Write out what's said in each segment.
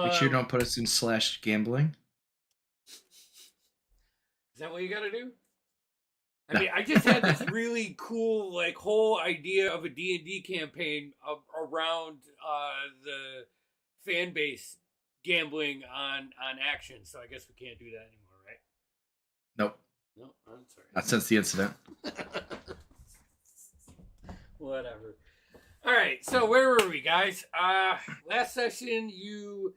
Make sure you don't put us in slash gambling. Is that what you got to do? I No. mean, I just had this really cool, like, whole idea of a D&D campaign around the fan base gambling on action. So I guess we can't do that anymore, right? Nope. No, I'm sorry. Not since the incident. Whatever. All right, so where were we, guys? Last session, you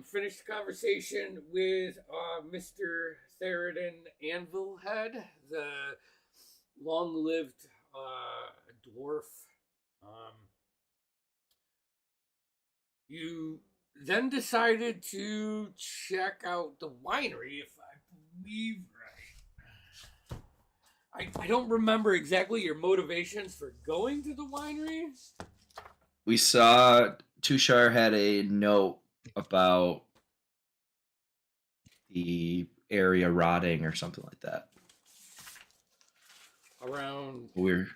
finished the conversation with Mr. Theroden Anvilhead, the long-lived dwarf. You then decided to check out the winery, if I believe right. I don't remember exactly your motivations for going to the winery. We saw Tushar had a note about the area rotting or something like that. Around. We're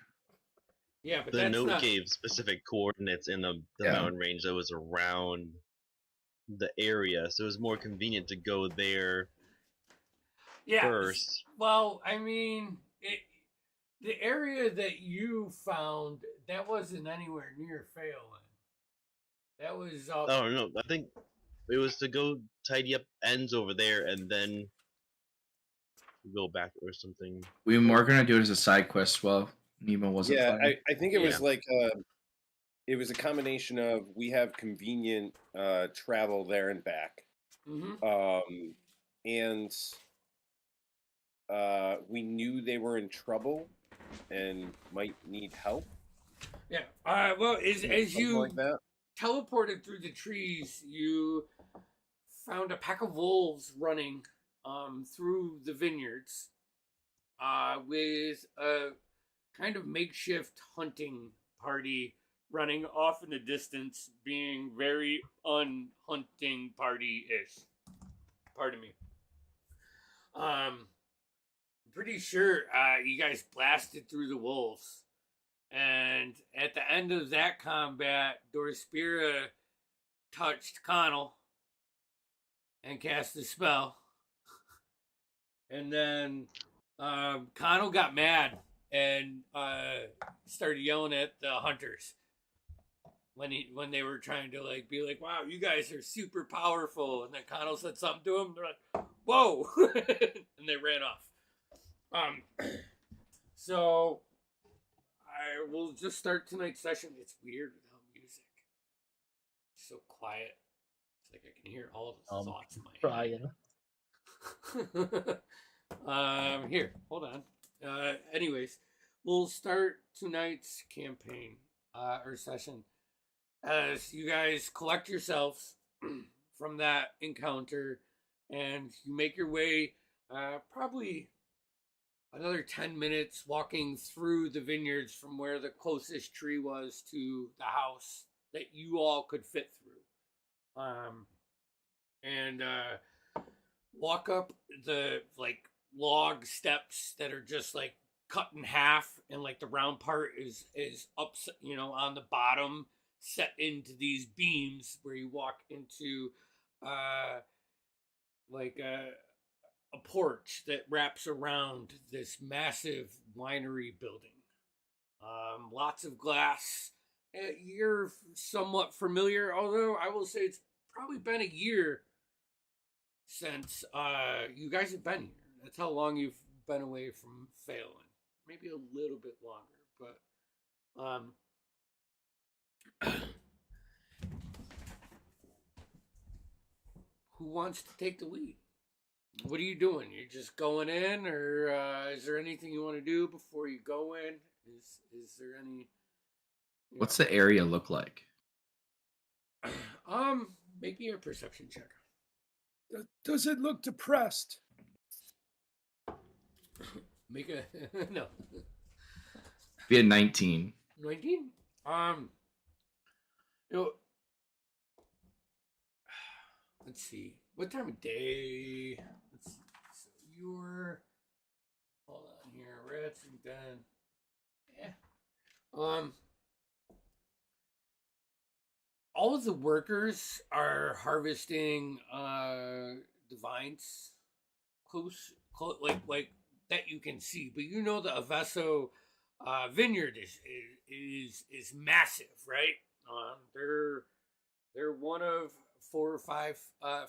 Yeah, but the note gave specific coordinates in the mountain range that was around the area, so it was more convenient to go there first. Well, I mean, the area that you found, that wasn't anywhere near Phelan. That was up. Oh no, I think it was to go tidy up ends over there and then go back or something. We were gonna do it as a side quest. Well, Nemo wasn't. Yeah, I think it was like it was a combination of we have convenient travel there and back, and we knew they were in trouble and might need help. Yeah. Well, as you like teleported through the trees, you found a pack of wolves running through the vineyards with a kind of makeshift hunting party running off in the distance, being very unhunting party-ish. Pardon me. Pretty sure you guys blasted through the wolves. And at the end of that combat, Dorspira touched Connell and cast a spell. And then Connell got mad and started yelling at the hunters when they were trying to like be like, "Wow, you guys are super powerful." And then Connell said something to them. They're like, "Whoa!" and they ran off. So I will just start tonight's session. It's weird without music. It's so quiet. It's like I can hear all the thoughts in my head. Here, hold on. Anyways, we'll start tonight's campaign or session as you guys collect yourselves from that encounter and you make your way probably another 10 minutes walking through the vineyards from where the closest tree was to the house that you all could fit through. And walk up the like log steps that are just like cut in half, and like the round part is up, you know, on the bottom, set into these beams where you walk into like a porch that wraps around this massive winery building. Lots of glass. You're somewhat familiar, although I will say it's probably been a year since you guys have been here. That's how long you've been away from Phelan. Maybe a little bit longer, but who wants to take the lead? What are you doing? You're just going in, or is there anything you want to do before you go in? Is there any? What's the area look like? Make me a perception check. Does it look depressed? Make a no. Be a 19. 19? Let's see. What time of day? Let's see. So you're hold on here. Rats and done. Yeah. all of the workers are harvesting the vines close, like that you can see. But you know the Avesso vineyard is massive, right? They're one of 4 or 5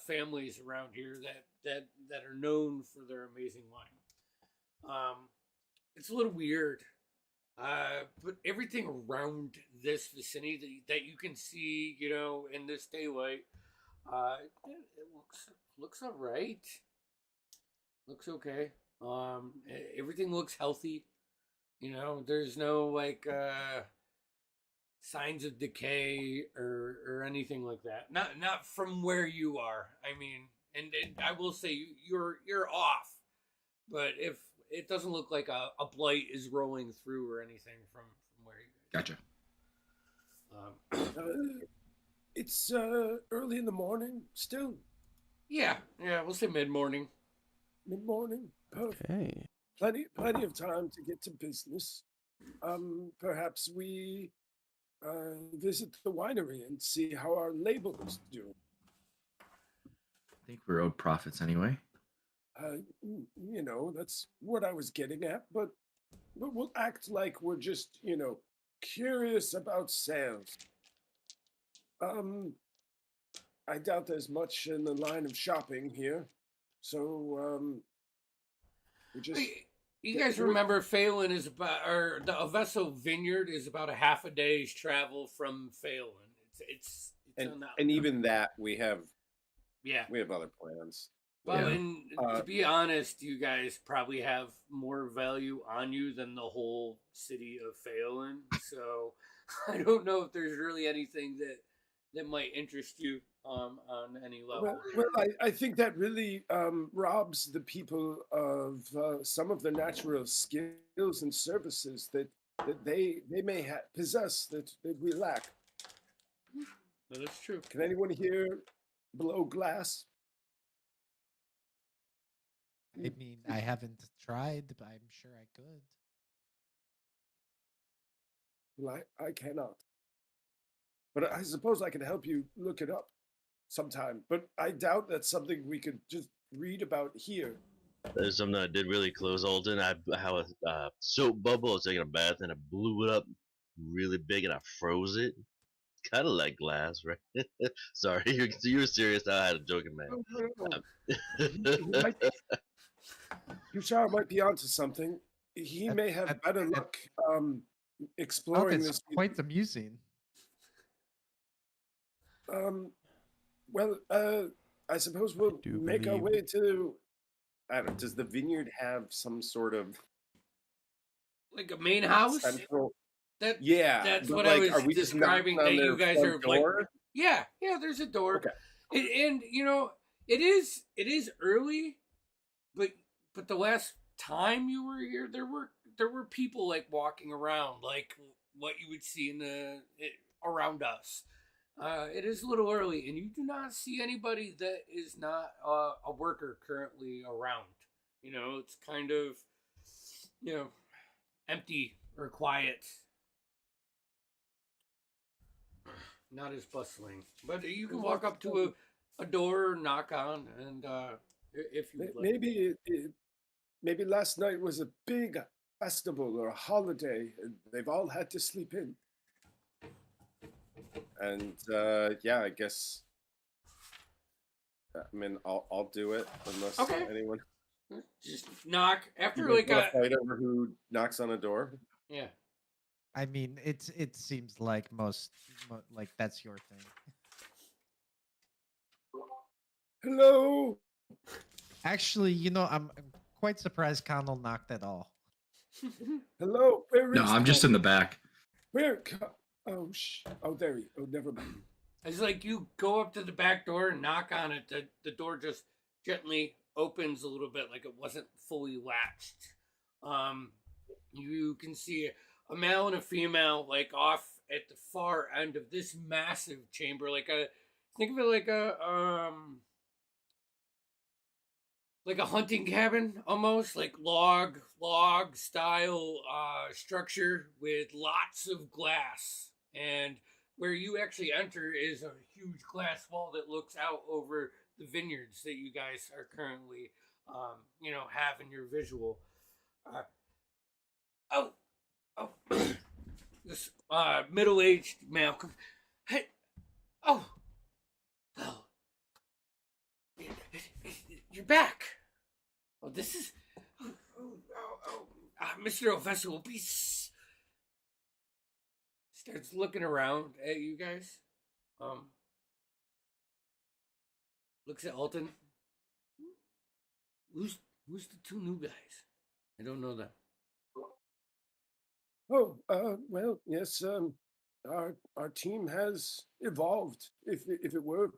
families around here that are known for their amazing wine. It's a little weird, but everything around this vicinity that you can see, in this daylight, it looks all right. Looks okay. Everything looks healthy. There's no signs of decay or anything like that. Not from where you are. I mean, and I will say you're off, but if it doesn't look like a blight is rolling through or anything from where you Gotcha. It's early in the morning still. Yeah, we'll say mid-morning. Mid-morning. Perfect. Okay. Plenty of time to get to business. Perhaps we visit the winery and see how our labels do. I think we're owed profits anyway. That's what I was getting at, but we'll act like we're just, curious about sales. I doubt there's much in the line of shopping here, so we just. You guys remember Phelan is about, or the Avesso Vineyard is about a half a day's travel from Phelan. It's and even that we have other plans. Well, and to be honest, you guys probably have more value on you than the whole city of Phelan. So I don't know if there's really anything that might interest you on any level. Well, I think that really robs the people of some of the natural skills and services that they may possess that we lack. That is true. Can anyone here blow glass? I mean, I haven't tried, but I'm sure I could. Well, I cannot. But I suppose I can help you look it up sometime. But I doubt that's something we could just read about here. There's something I did really close, Alden. I have a soap bubble. I was taking a bath and I blew it up really big and I froze it. Kind of like glass, right? Sorry, you were serious. I had a joking, man. Yushar might be onto something. He may have better luck exploring It's this. quite amusing. Well, I suppose we'll make our way to. I don't know. Does the vineyard have some sort of like a main house? Central. That's what I was describing. That you guys are door? Like, yeah. There's a door, okay. And it is early, but the last time you were here, there were people like walking around, like what you would see around us. It is a little early, and you do not see anybody that is not a worker currently around. It's kind of empty or quiet. Not as bustling, but you can walk up to a door, knock on, and if you like. Maybe last night was a big festival or a holiday, and they've all had to sleep in. And I guess. I mean, I'll do it unless anyone. Just knock after like a fight over who knocks on a door. Yeah. I mean, it seems like like that's your thing. Hello. Actually, I'm quite surprised Connell knocked at all. Hello. No, I'm just in the back. Where? Oh, there you. Oh, never mind. It's like you go up to the back door and knock on it. The door just gently opens a little bit, like it wasn't fully latched. You can see a male and a female, like off at the far end of this massive chamber, think of it like a hunting cabin, almost like log style structure with lots of glass and where you actually enter is a huge glass wall that looks out over the vineyards that you guys are currently, have in your visual. Uh, oh, oh, this middle-aged male. Hey, oh, well, you're back. Oh, this is. Mr. Ofessor will be. Starts looking around at you guys. Looks at Alton. Who's the two new guys? I don't know them. Oh, well, yes. Our team has evolved. If it were,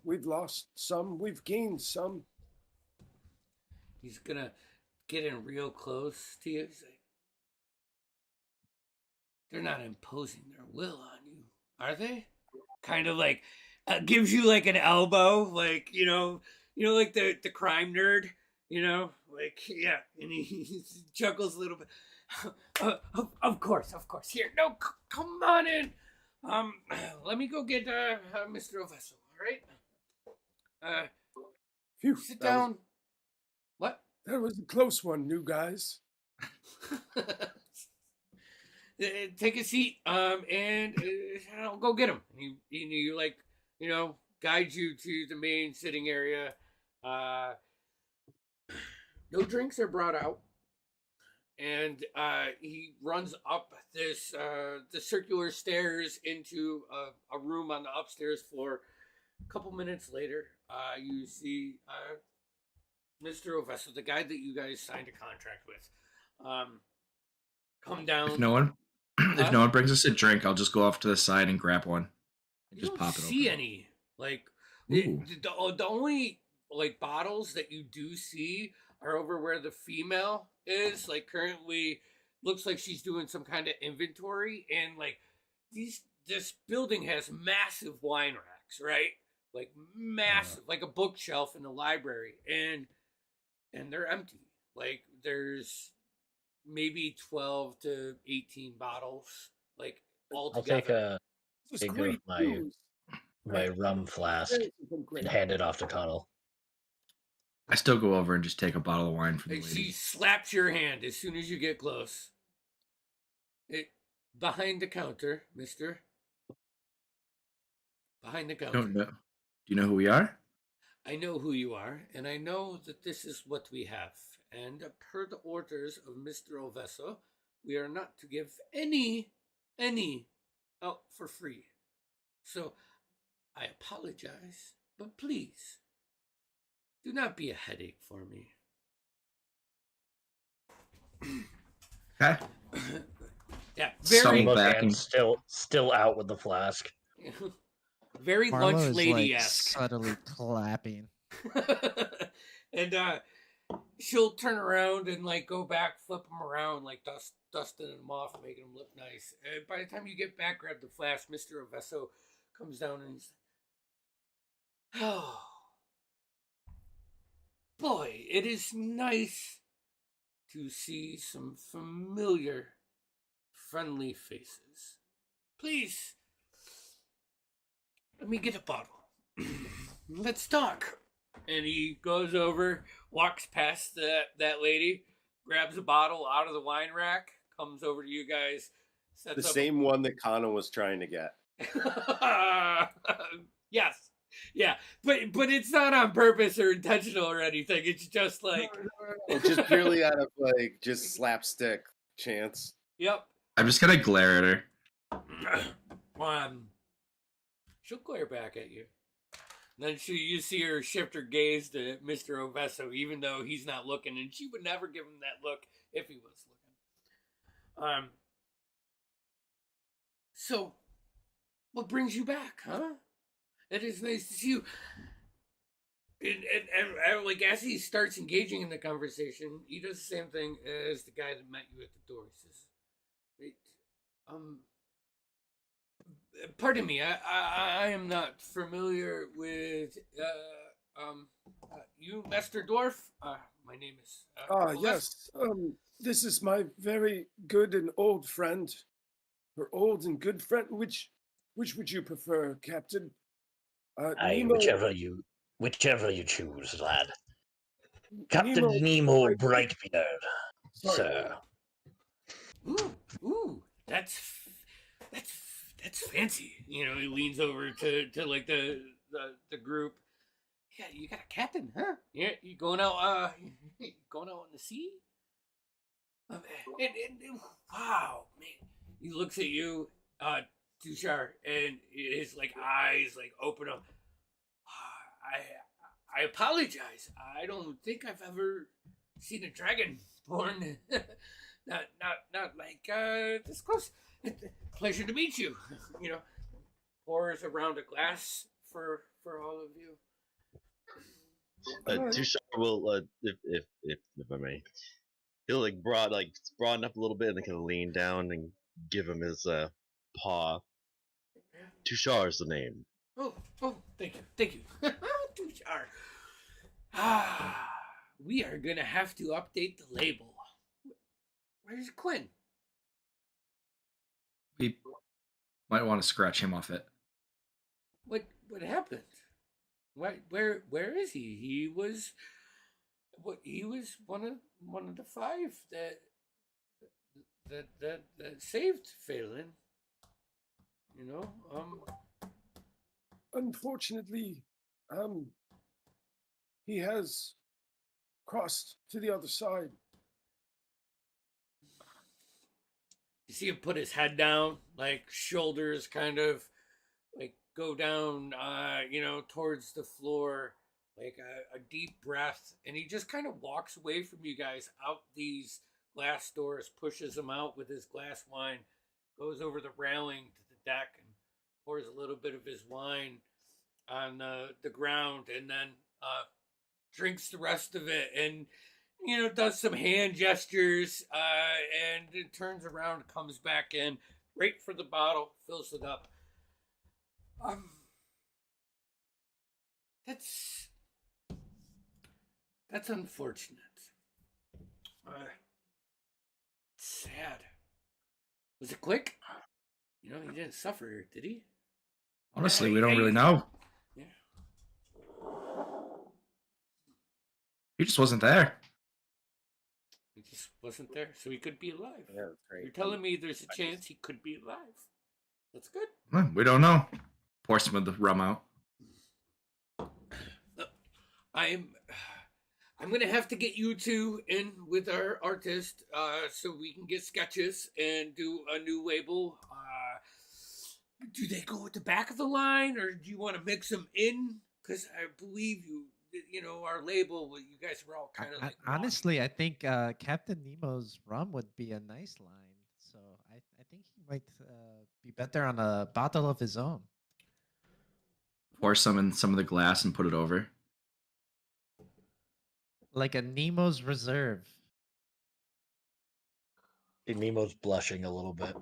we've lost some, we've gained some. He's gonna get in real close to you. He's like, they're not imposing their will on you, are they? Kind of like gives you like an elbow, like like the crime nerd, like yeah, and he chuckles a little bit. Of course. Here, no, come on in. Let me go get Mr. Ovessel. All right. Phew, Sit down. What? That was a close one, new guys. Take a seat, and I'll go get him. You like, guide you to the main sitting area. No drinks are brought out, and he runs up the circular stairs into a room on the upstairs floor. A couple minutes later, you see Mr. Ovessel, the guy that you guys signed a contract with, come down. If no one brings us a drink, I'll just go off to the side and grab one. And You just don't pop it see open. any. Like Ooh. the only like bottles that you do see are over where the female is. Like currently, looks like she's doing some kind of inventory, and like this building has massive wine racks, right? Like massive, like a bookshelf in the library, and they're empty. Like there's maybe 12 to 18 bottles, like all I'll together. take a This is big great of my news. rum flask This has been great. and hand it off to Connell. I still go over and just take a bottle of wine from the Like, she lady. slaps your hand as soon as you get close. Behind the counter, mister. Behind the counter. Don't know. Do you know who we are? I know who you are, and I know that this is what we have. And per the orders of Mr. Ovessel, we are not to give any out for free. So, I apologize, but please, do not be a headache for me. Okay. Yeah, Some very, look- Look, back and and- still out with the flask. very Marlo lunch is lady-esque. like subtly clapping. And she'll turn around and like go back, flip them around, like dusting them off, making them look nice. And by the time you get back, grab the flask. Mr. Ovesso comes down and he's like, "Oh, boy, it is nice to see some familiar, friendly faces. Please, let me get a bottle. Let's talk." And he goes over, walks past that lady, grabs a bottle out of the wine rack, comes over to you guys, sets The up. same one that Kana was trying to get. Yes, yeah, but it's not on purpose or intentional or anything. It's just like, It's just purely out of like just slapstick chance. yep. I'm just gonna glare at her. She'll glare back at you. Then you see her shift her gaze to Mr. Ovesso, even though he's not looking, and she would never give him that look if he was looking. So, what brings you back, huh? It is nice to see you. And like as he starts engaging in the conversation, he does the same thing as the guy that met you at the door. He says, pardon me, I am not familiar with you, Master Dwarf. My name is. Yes. This is my very good and old friend, her old and good friend. Which would you prefer, Captain? Aye, Nemo. whichever you choose, lad. Captain Nemo. Nemo Brightbeard, Sorry. sir. Ooh, that's fancy. You know, he leans over to like the group. Yeah, you got a captain, huh? Yeah, you going out going out on the sea? Wow, man. He looks at you, Tushar, and his like eyes like open up. I apologize. I don't think I've ever seen a dragon born. not like this close. Pleasure to meet you. You know, pours around a glass for all of you. Tushar will, if I may, he'll like broaden up a little bit and then kind of lean down and give him his paw. Tushar is the name. Oh, thank you, Tushar. We are gonna have to update the label. Where's Quinn? We might want to scratch him off it. What happened? Where is he? He was one of the five that saved Phelan. You know, Unfortunately, he has crossed to the other side. you see him put his head down, like shoulders kind of like go down, towards the floor, like a deep breath, and he just kind of walks away from you guys out these glass doors, pushes them out with his glass wine, goes over the railing to the deck and pours a little bit of his wine on the ground, and then drinks the rest of it, and does some hand gestures, and it turns around, comes back in, right for the bottle, fills it up. That's unfortunate. Sad. Was it quick? He didn't suffer, did he? Honestly, we don't really know. Yeah. He just wasn't there. He just wasn't there, so he could be alive. Yeah, that's great. You're telling me there's a chance he could be alive. That's good. We don't know. Pour some of the rum out. I'm gonna have to get you two in with our artist, so we can get sketches and do a new label. Do they go at the back of the line, or do you want to mix them in? Because I believe our label. You guys were all kind of like. Honestly, I think Captain Nemo's rum would be a nice line. So I think he might be better on a bottle of his own. Pour some in some of the glass and put it over. Like a Nemo's Reserve. Nemo's blushing a little bit.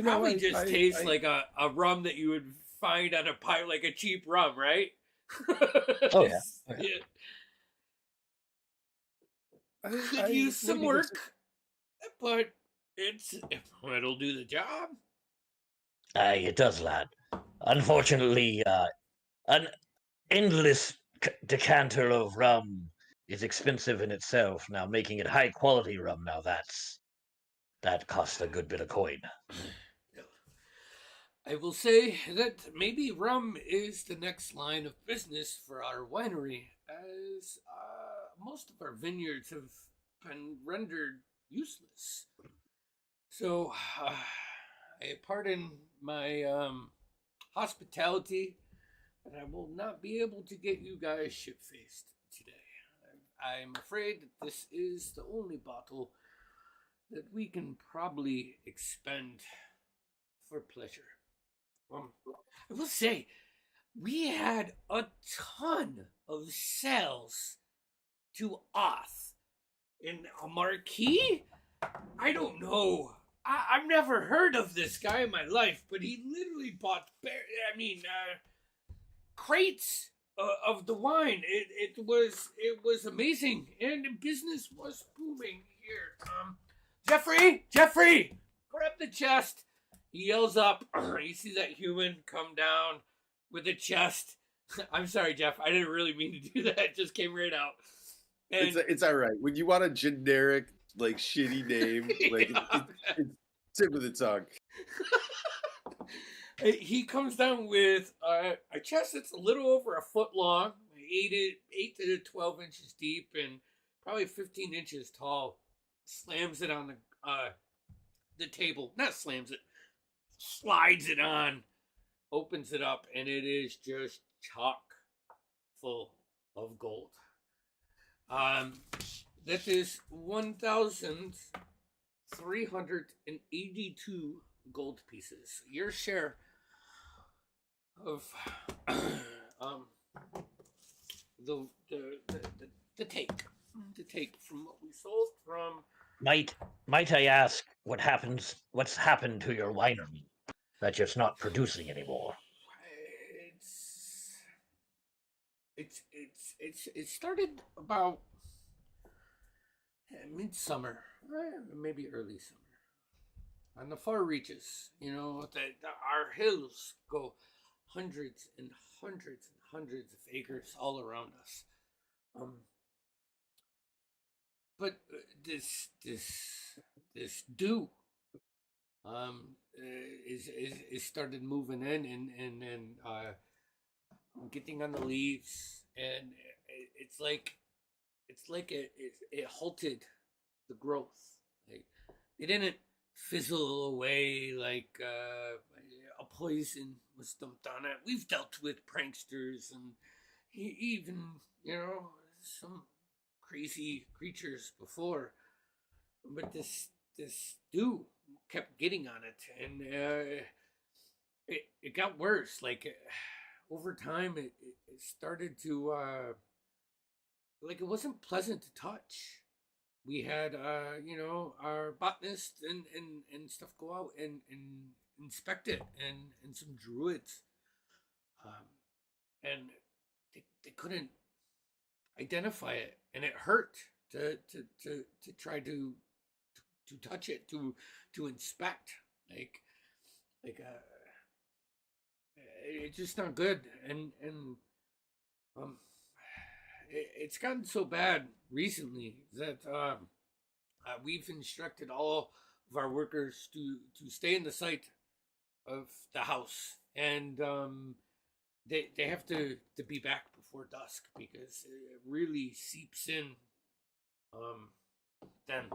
Probably tastes like a rum that you would find on a pirate, like a cheap rum, right? Oh yeah. Could use some work, but it'll do the job. Aye, it does, lad. Unfortunately, an endless decanter of rum is expensive in itself. Now, making it high quality rum, that costs a good bit of coin. I will say that maybe rum is the next line of business for our winery, as most of our vineyards have been rendered useless. So, pardon my hospitality, but I will not be able to get you guys ship-faced today. I'm afraid that this is the only bottle that we can probably expend for pleasure. I will say, we had a ton of sales to Oth. In a marquee? I don't know. I've never heard of this guy in my life, but he literally bought, crates of the wine. It was amazing, and business was booming here. Jeffrey, Jeffrey, grab the chest. He yells up. You see that human come down with the chest. I'm sorry, Jeff. I didn't really mean to do that. It just came right out. And It's all right. When you want a generic, like, shitty name, like, Yeah. it's tip of the tongue. He comes down with a chest that's a little over a foot long, 8 to 12 inches deep, and probably 15 inches tall. Slams it on the table. Not slams it. Slides it on. Opens it up, and it is just chock full of gold. That is 1,382 gold pieces. Your share of the take from what we sold from. Might I ask what's happened to your winery that it's not producing anymore? It started about midsummer, maybe early summer. On the far reaches, our hills go hundreds and hundreds and hundreds of acres all around us. But this dew is started moving in and getting on the leaves, and it's like it halted the growth. Like, it didn't fizzle away like a poison was dumped on it. We've dealt with pranksters and even some crazy creatures before, but this dew kept getting on it, and it got worse. Like, over time, it started to it wasn't pleasant to touch. We had our botanist and stuff go out and inspect it, and some druids, and they couldn't identify it, and it hurt to try to touch it, to inspect, it's just not good, and it's gotten so bad recently that we've instructed all of our workers to stay in the sight of the house, and they have to be back before dusk, because it really seeps in. Then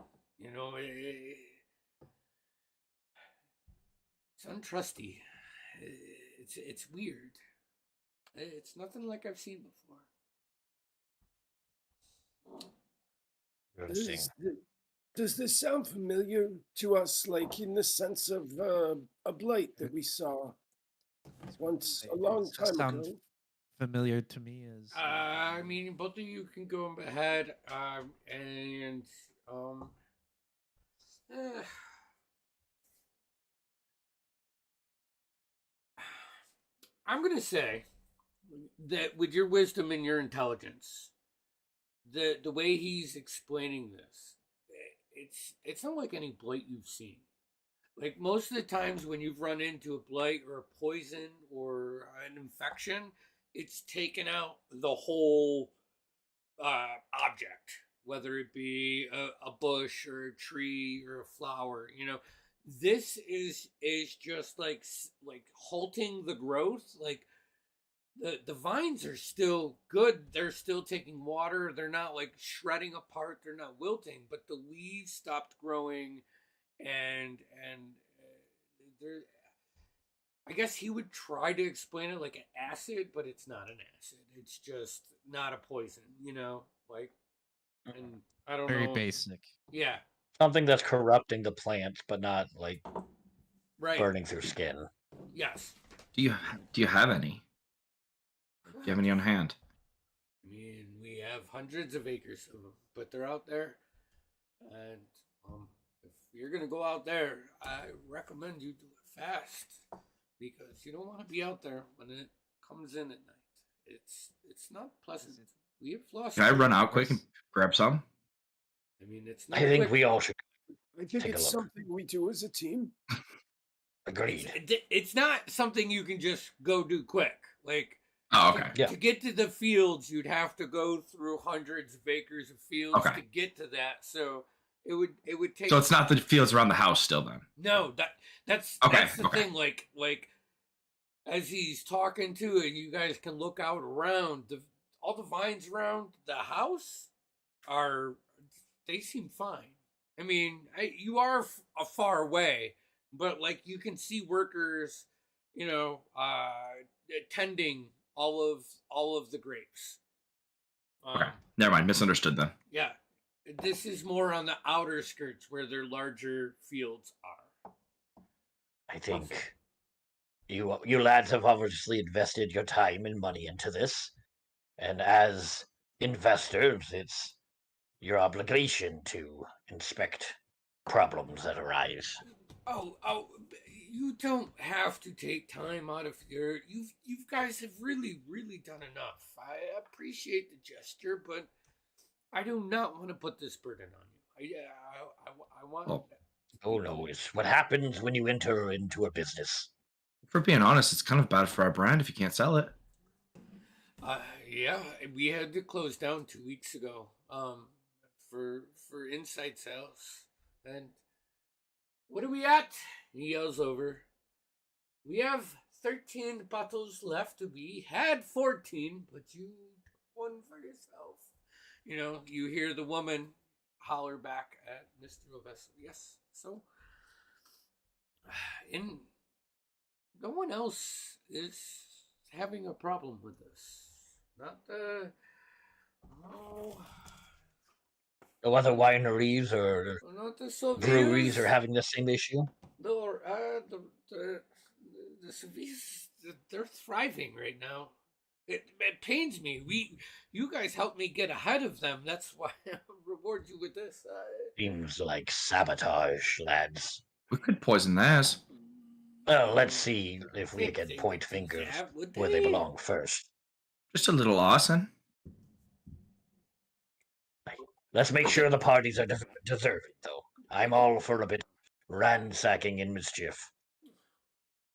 it's untrusty. It's weird. It's nothing like I've seen before. Does this sound familiar to us, like in the sense of a blight that we saw once a long time Sounds ago? familiar to me as I mean, both of you can go ahead, and I'm gonna say that with your wisdom and your intelligence, the way he's explaining this, it's not like any blight you've seen. Like, most of the times when you've run into a blight or a poison or an infection, it's taken out the whole object, whether it be a bush or a tree or a flower. This is just like halting the growth. Like, the vines are still good. They're still taking water. They're not like shredding apart. They're not wilting, but the leaves stopped growing, and there. I guess he would try to explain it like an acid, but it's not an acid. It's just not a poison, like, and I don't know. very basic. Yeah. Something that's corrupting the plant, but not like Right. burning through skin. Yes. Do you have any? Do you have any on hand? I mean, we have hundreds of acres of them, but they're out there, and if you're gonna go out there, I recommend you do it fast, because you don't want to be out there when it comes in at night. It's not pleasant. We have lost. Can I run out quick and grab some? I mean, it's not I think quick. we all should. I think Take a it's look. something we do as a team. Agreed. It's not something you can just go do quick. Like, Oh, okay. Yeah. to get to the fields, you'd have to go through hundreds of acres of fields Okay. to get to that. So it would take. So it's not the fields around the house still then. No, that's Okay, the okay. thing. Like as he's talking to it, you guys can look out around. All the vines around the house they seem fine. I mean, you are far away, but like you can see workers, tending all of the grapes. Okay. Never mind. Misunderstood then. Yeah, this is more on the outer skirts where their larger fields are. I think you lads have obviously invested your time and money into this, and as investors, it's your obligation to inspect problems that arise. Oh, you don't have to take time out of your. You guys have really done enough. I appreciate the gesture, but I do not want to put this burden on you. I want. Well, Oh no, it's what happens when you enter into a business. for being honest, it's kind of bad for our brand if you can't sell it. Yeah, we had to close down 2 weeks ago. For inside sales, and what are we at? He yells over. We have 13 bottles left. We had 14, but you took one for yourself. You hear the woman holler back at Mr. Ovesa. Yes, so. And no one else is having a problem with this. Not the. Oh. No other wineries or Not the Sylvias. breweries are having the same issue. No, the Sylvias, they're thriving right now. It pains me. You guys helped me get ahead of them. That's why I reward you with this. Seems like sabotage, lads. We could poison theirs. Well, let's see if we can point fingers Yeah, would where they belong first. Just a little arson. Let's make sure the parties are deserving, though. I'm all for a bit ransacking and mischief.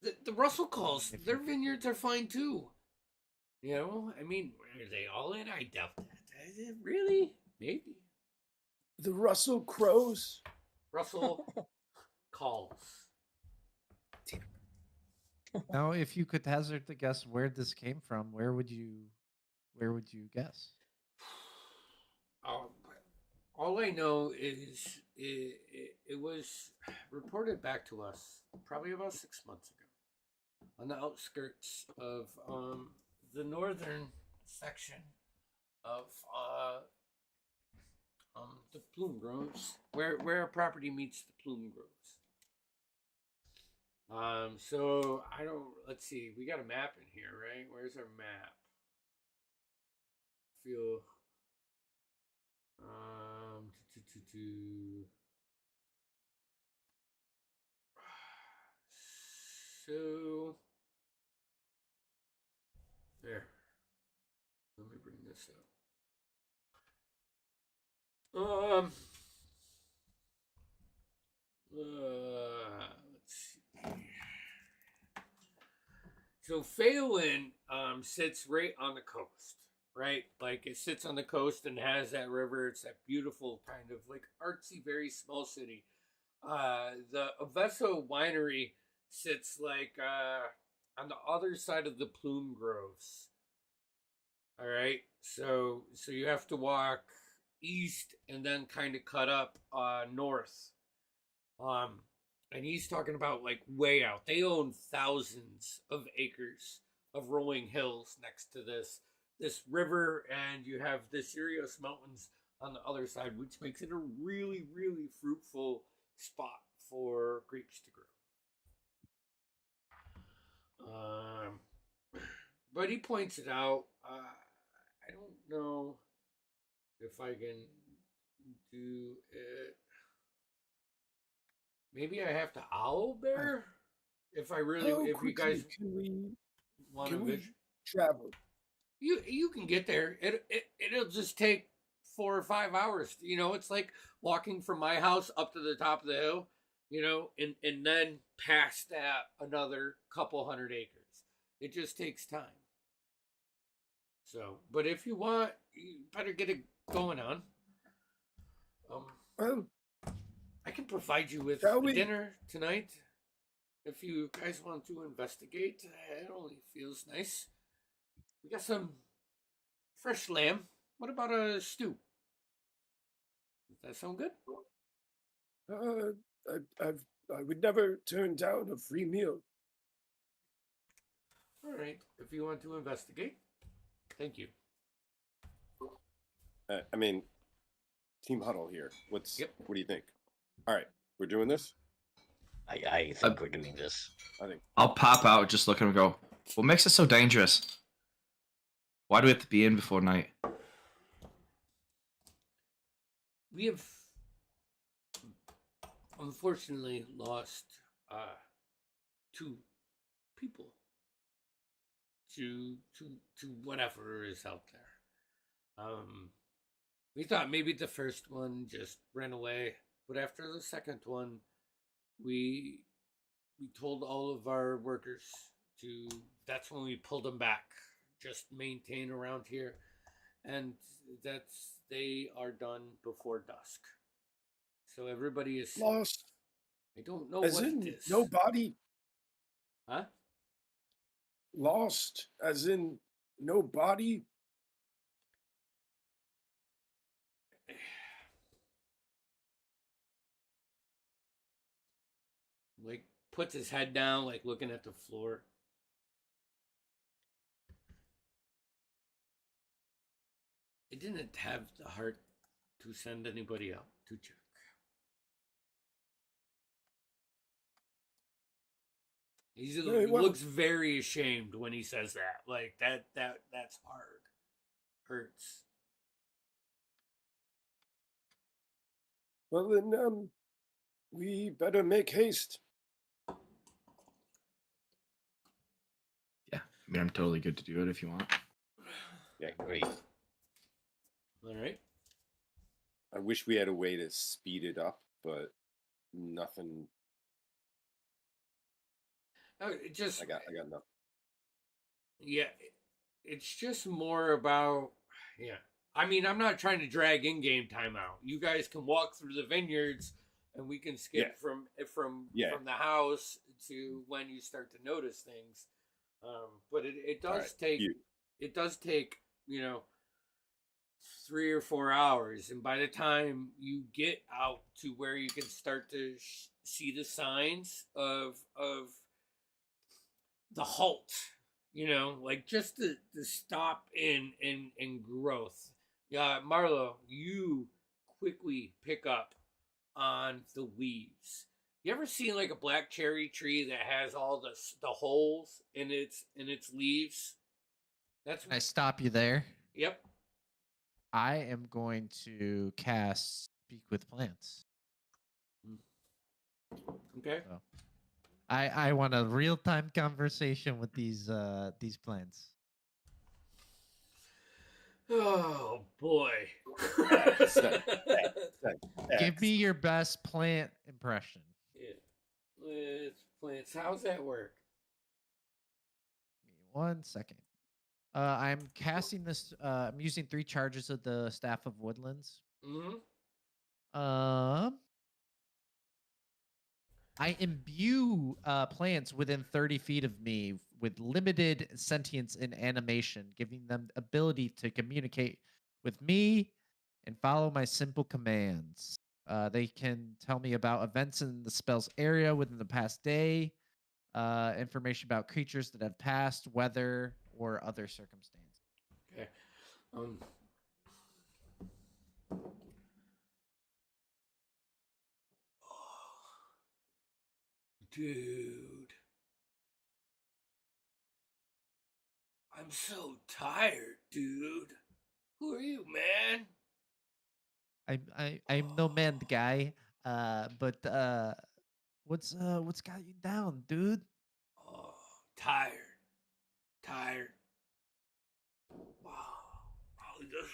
The Russell calls. Their vineyards are fine too. I mean, are they all in? I doubt that. Is it really? Maybe. The Russell Crows. Russell calls. Now, if you could hazard to guess where this came from, where would you guess? All I know is it was reported back to us probably about 6 months ago on the outskirts of the northern section of the Plume Groves, where our property meets the Plume Groves. So I don't. Let's see. We got a map in here, right? Where's our map? Feel. So there. Let me bring this up. Let's see. So Phelan sits right on the coast, right? Like it sits on the coast and has that river. It's that beautiful kind of like artsy, very small city. The Aveso winery sits like on the other side of the Plume Groves. All right, so you have to walk east and then kind of cut up north. And he's talking about like way out. They own thousands of acres of rolling hills next to this river, and you have the Sirius Mountains on the other side, which makes it a really, really fruitful spot for grapes to grow. But he points it out. I don't know if I can do it. Maybe I have to owl bear. If I really, if you guys want to travel? you can get there. It'll just take 4 or 5 hours. You know, it's like walking from my house up to the top of the hill, you know, and then past that another couple hundred acres. It just takes time. So, but if you want, you better get it going on. Well, I can provide you with shall we? dinner tonight. If you guys want to investigate, it only feels nice. We got some fresh lamb. What about a stew? Does that sound good? I would never turn down a free meal. All right. If you want to investigate, thank you. I mean, Team Huddle here. What do you think? All right, we're doing this. I think we're doing this. I think I'll pop out, just look at him and go, what makes it so dangerous? Why do we have to be in before night? We have unfortunately lost 2 people to whatever is out there. We thought maybe the first one just ran away, but after the second one, we told all of our workers to. That's when we pulled them back. Just maintain around here, and they are done before dusk. So everybody is Lost. I don't know As what in it is. no body. Huh? Lost, as in no body. Like puts his head down, like looking at the floor. It didn't have the heart to send anybody out to check. He looks very ashamed when he says that. Like that's hard. Hurts. Well then, we better make haste. Yeah, I mean, I'm totally good to do it if you want. Yeah, Great. All right. I wish we had a way to speed it up, but nothing. It just I got nothing. yeah, it's just more about yeah. I mean, I'm not trying to drag in-game time out. You guys can walk through the vineyards, and we can skip from the house to when you start to notice things. But it does take it does take 3 or 4 hours, and by the time you get out to where you can start to see the signs of the halt, like just the stop in growth. Yeah, Marlo, you quickly pick up on the leaves. You ever seen like a black cherry tree that has all the holes in its leaves? That's Can I stop you there? Yep. I am going to cast Speak with Plants. Okay. So, I want a real time conversation with these plants. Oh boy. Give me your best plant impression. Yeah. It's plants. How's that work? Give me 1 second. I'm casting this. I'm using 3 charges of the Staff of Woodlands. Mm-hmm. I imbue plants within 30 feet of me with limited sentience and animation, giving them the ability to communicate with me and follow my simple commands. They can tell me about events in the spell's area within the past day, information about creatures that have passed, weather, or other circumstances. Okay. Dude. I'm so tired, dude. Who are you, man? I'm no man, guy. But what's got you down, dude? Oh, tired. Wow. Oh, this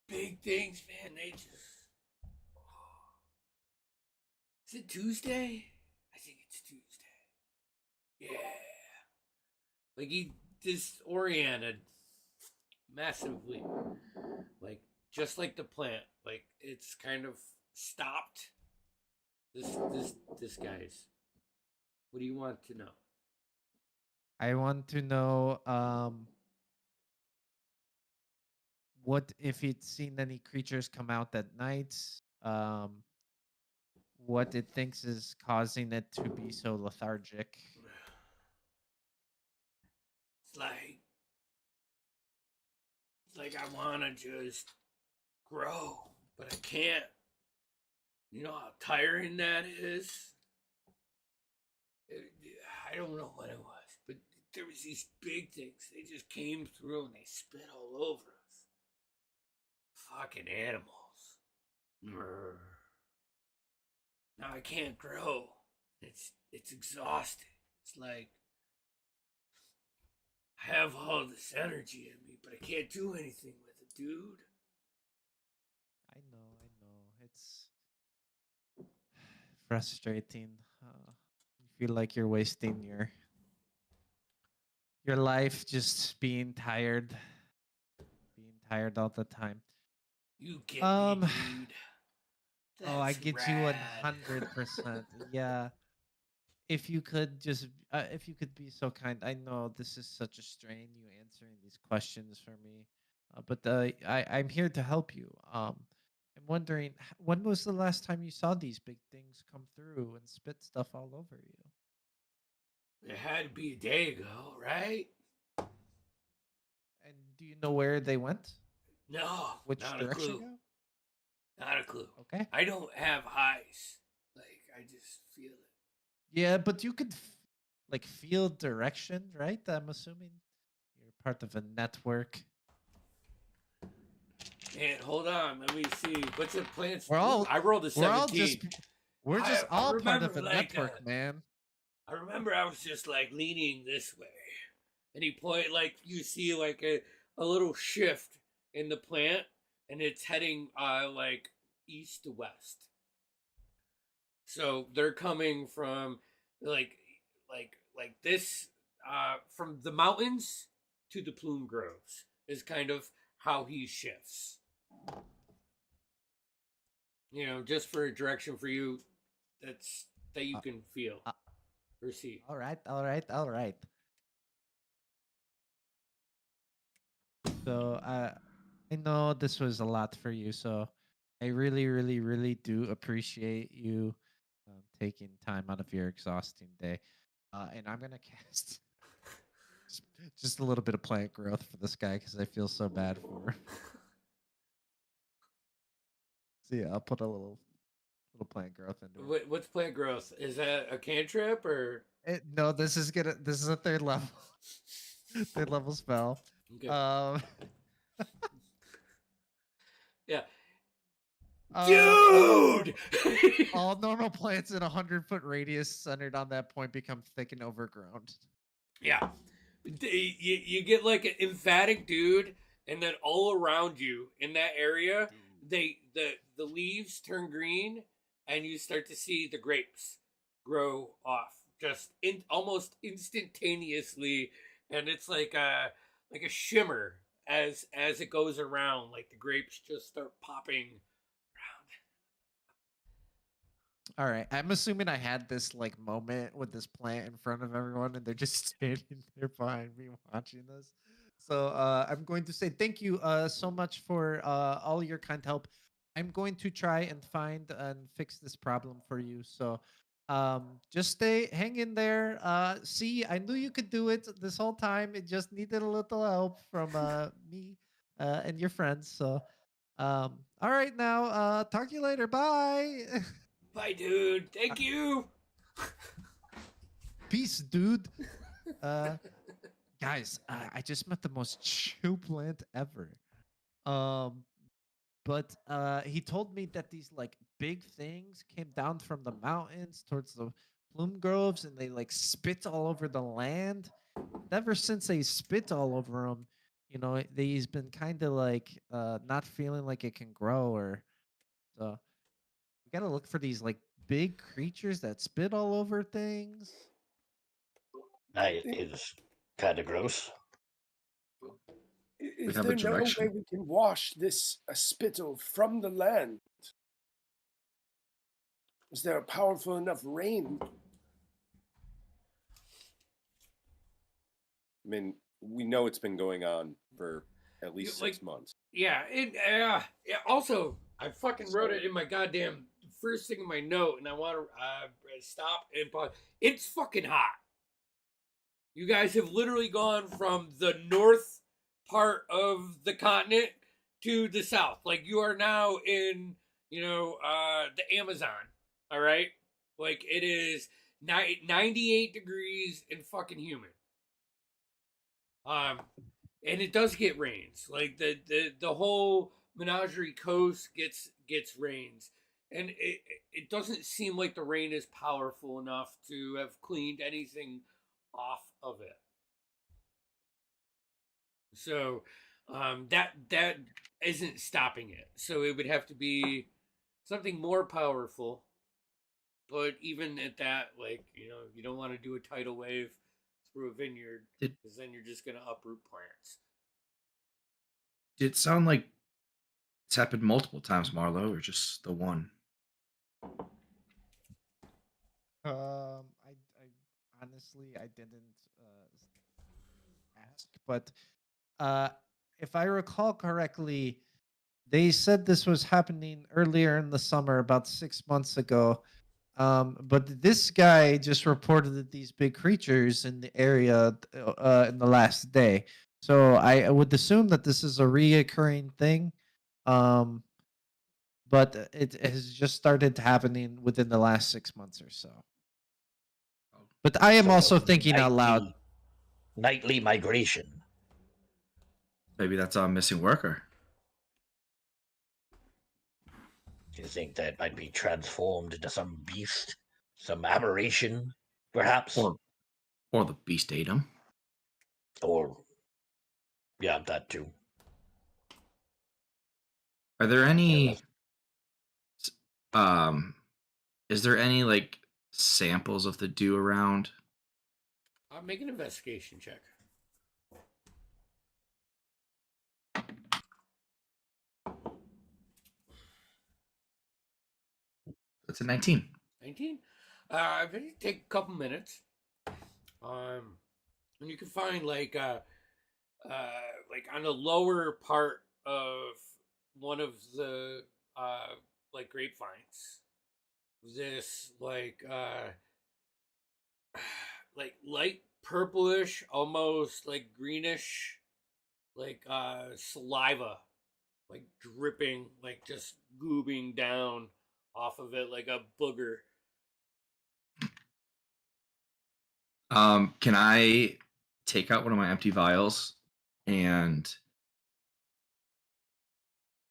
big things, man, they just. Is it Tuesday? I think it's Tuesday. Yeah. Like he disoriented massively. Like just like the plant. Like it's kind of stopped. This guy's. What do you want to know? I want to know what if it's seen any creatures come out at night. What it thinks is causing it to be so lethargic. It's like I wanna just grow, but I can't. You know how tiring that is? I don't know what it was, but there was these big things. They just came through and they spit all over us. Fucking animals. Brr. Now I can't grow. It's exhausting. It's like I have all this energy in me, but I can't do anything with it, dude. I know. It's frustrating. You feel like you're wasting your life just being tired all the time. You get Um, me, dude. Oh, I That's get you rad. 100%. Yeah. If you could be so kind. I know this is such a strain, you answering these questions for me, but I'm here to help you. I'm wondering when was the last time you saw these big things come through and spit stuff all over you? It had to be a day ago, right? And do you know where they went? No, Which not direction? a clue. Not a clue. Okay. I don't have eyes. Like I just feel it. Yeah, but you could like feel direction, right? I'm assuming you're part of a network. Man, hold on. Let me see. What's the plan? I rolled a 17. We're just I all part of remember, a like, network, man. I remember I was just like leaning this way, and he pointed like you see like a little shift in the plant, and it's heading like east to west. So they're coming from like this from the mountains to the plume groves is kind of how he shifts. You know, just for a direction for you that you can feel or see. All right. So I know this was a lot for you, so I really do appreciate you taking time out of your exhausting day. And I'm gonna cast just a little bit of plant growth for this guy because I feel so bad for him. So yeah, I'll put a little plant growth into it. What's plant growth? Is that a cantrip or? No, this is a third level, third level spell. Okay. Yeah. Dude! All normal plants in a 100-foot radius centered on that point become thick and overgrown. Yeah. You get like an emphatic dude, and then all around you in that area, the leaves turn green, and you start to see the grapes grow off just almost instantaneously, and it's like a shimmer as it goes around, like the grapes just start popping around. All right, I'm assuming I had this like moment with this plant in front of everyone, and they're just standing there behind me watching this. So I'm going to say thank you so much for all your kind help. I'm going to try and find and fix this problem for you. So just hang in there. See, I knew you could do it this whole time. It just needed a little help from me and your friends. So all right now, talk to you later. Bye. Bye, dude. Thank you. Peace, dude. Guys, I just met the most chill plant ever. But he told me that these like big things came down from the mountains towards the plume groves, and they like spit all over the land. And ever since they spit all over them, he's been kind of like not feeling like it can grow, or so we gotta look for these like big creatures that spit all over things. It's kind of gross. Is have a there no way direction. we can wash this spittle from the land? Is there a powerful enough rain? I mean, we know it's been going on for at least 6 months. Yeah, also, I fucking wrote it in my goddamn first thing in my note, and I want to stop and pause. It's fucking hot. You guys have literally gone from the north part of the continent to the south. Like, you are now in, the Amazon. All right? Like, it is 98 degrees and fucking humid. And it does get rains. Like, the whole Menagerie Coast gets rains. And it doesn't seem like the rain is powerful enough to have cleaned anything off of it. So that isn't stopping it. So it would have to be something more powerful. But even at that, like, you don't want to do a tidal wave through a vineyard, because then you're just going to uproot plants. Did it sound like it's happened multiple times, Marlo, or just the one? I honestly I didn't ask, but if I recall correctly, they said this was happening earlier in the summer, about 6 months ago. But this guy just reported that these big creatures in the area in the last day. So I would assume that this is a reoccurring thing. But it has just started happening within the last 6 months or so. But I am So also thinking out loud. Nightly migration. Maybe that's a missing worker. Do you think that might be transformed into some beast? Some aberration, perhaps? Or the beast ate him. Or, yeah, that too. Are there any is there any like samples of the dew around? Make an investigation check. It's a 19. 19? I'm going to take a couple minutes. And you can find like on the lower part of one of the like grapevines, this like light purplish, almost like greenish, like saliva, like dripping, like just goobing down off of it like a booger. Can I take out one of my empty vials and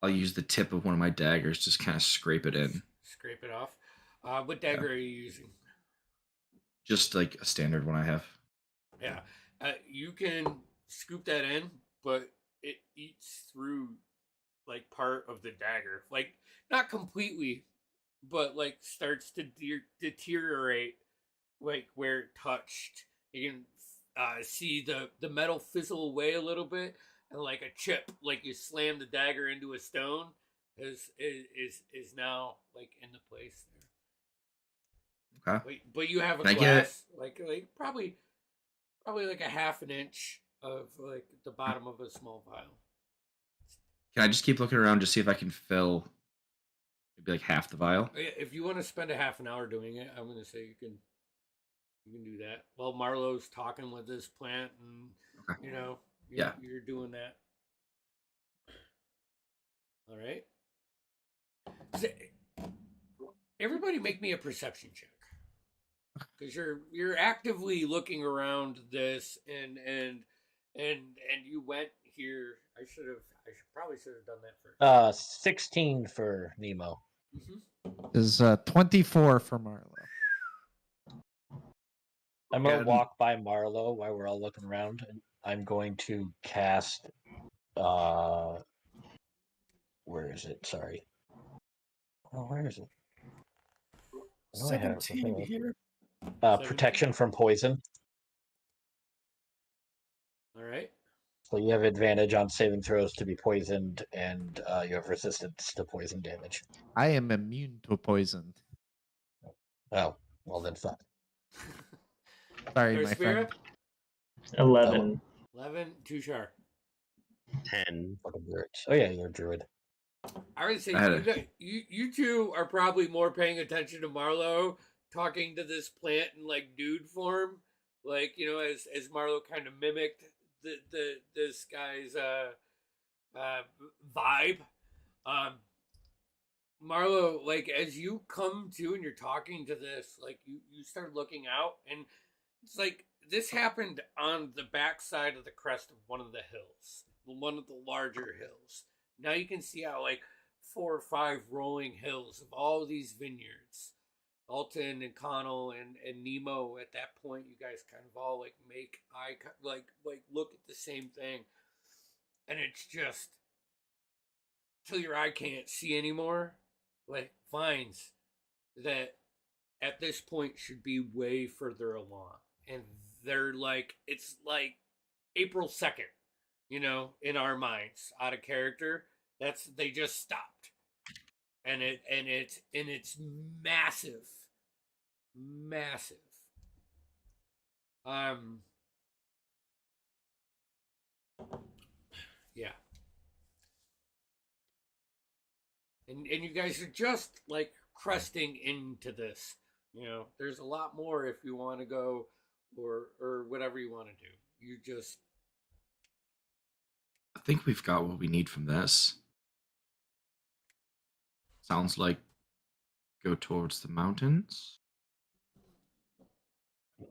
I'll use the tip of one of my daggers, just kind of scrape it in. Scrape it off. What dagger are you using? Just like a standard one I have. Yeah. You can scoop that in, but it eats through like part of the dagger. Like, not completely, but like starts to deteriorate like where it touched. You can see the metal fizzle away a little bit, and like a chip, like you slam the dagger into a stone, is now like in the place there. Okay. But you have a Can glass, like probably like a half an inch of like the bottom of a small vial. Can I just keep looking around to see if I can fill maybe like half the vial? If you want to spend a half an hour doing it, I'm going to say you can do that while Marlo's talking with this plant, and you're doing that. All right. Everybody, make me a perception check, because you're actively looking around this, and you went here. I probably should have done that first. 16 for Nemo. Mm-hmm. Is 24 for Marlo. I'm gonna walk by Marlo while we're all looking around, and I'm going to cast Where is it? Sorry. Oh, where is it? I know I have it 17 before. here. 17. Protection from poison. All right. So you have advantage on saving throws to be poisoned, and you have resistance to poison damage. I am immune to poison. Oh, well then fuck. Sorry, my Spira? friend. 11. 11. Tushar. 10. Fucking druid. Oh yeah, you're a druid. I would say I had you, a- guys, you two are probably more paying attention to Marlowe talking to this plant in like dude form, like as Marlowe kind of mimicked this guy's vibe. Marlowe, like as you come to and you're talking to this, like you start looking out, and it's like this happened on the backside of the crest of one of the hills, one of the larger hills. Now you can see how like 4 or 5 rolling hills of all these vineyards. Alton and Connell and Nemo at that point, you guys kind of all like make eye like look at the same thing, and it's just till your eye can't see anymore. Like vines that at this point should be way further along, and they're like it's like April 2nd, in our minds, out of character. That's they just stopped, and it's massive, massive. Yeah. And you guys are just like cresting into this. There's a lot more if you want to go or whatever you want to do. You just I think we've got what we need from this. Sounds like go towards the mountains.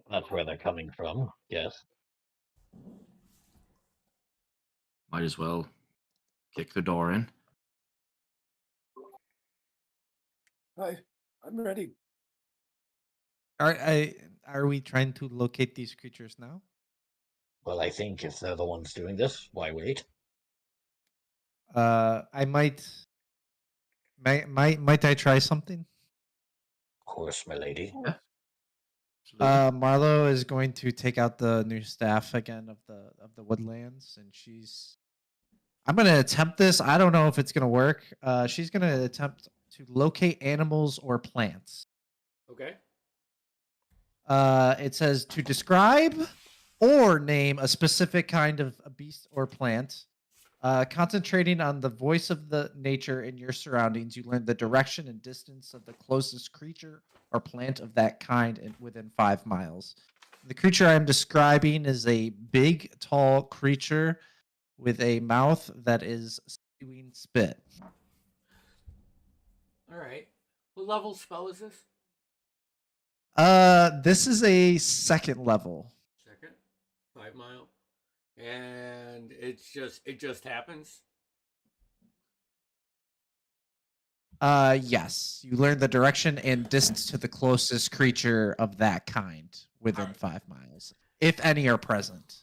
That's where they're coming from. Yes. Might as well kick the door in. Hi, I'm ready. Are we trying to locate these creatures now? Well, I think if they're the ones doing this, why wait? I might I try something? Of course, my lady. Yeah. Absolutely. Marlo is going to take out the new staff again of the woodlands, and I'm gonna attempt this. I don't know if it's gonna work. She's gonna attempt to locate animals or plants. okay. It says to describe or name a specific kind of a beast or plant. Concentrating on the voice of the nature in your surroundings, you learn the direction and distance of the closest creature or plant of that kind within 5 miles. The creature I'm describing is a big, tall creature with a mouth that is spewing spit. All right. What level spell is this? This is a 2nd level. Second. 5 mile. And it just happens. Yes. You learn the direction and distance to the closest creature of that kind within Alright. 5 miles, if any are present.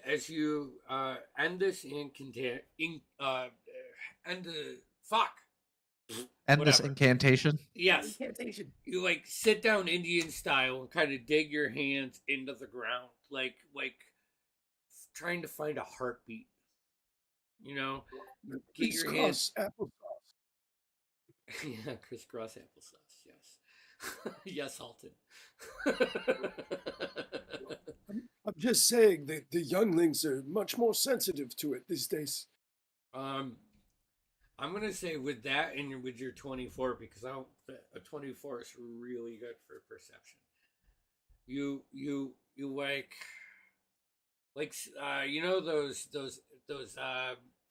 As you end this end the fuck. And this Whatever. incantation. Yes. You like sit down Indian style and kind of dig your hands into the ground, like trying to find a heartbeat. Get your hands. Crisscross applesauce. Yeah, crisscross applesauce. Yes, yes, Halton. I'm just saying that the younglings are much more sensitive to it these days. I'm gonna say with that and with your 24, because a 24 is really good for perception. You like those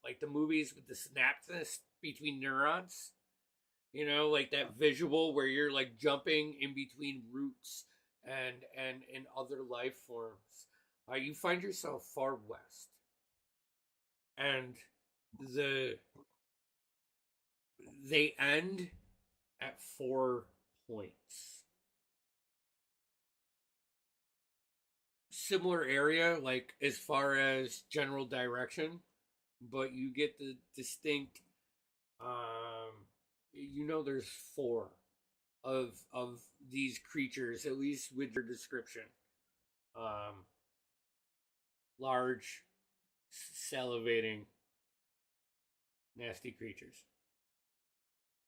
like the movies with the synapses between neurons. Like that visual where you're like jumping in between roots and other life forms. You find yourself far west, and they end at 4 points. similar area, like as far as general direction, but you get the distinct. There's four of these creatures, at least with your description. Large, salivating, nasty creatures.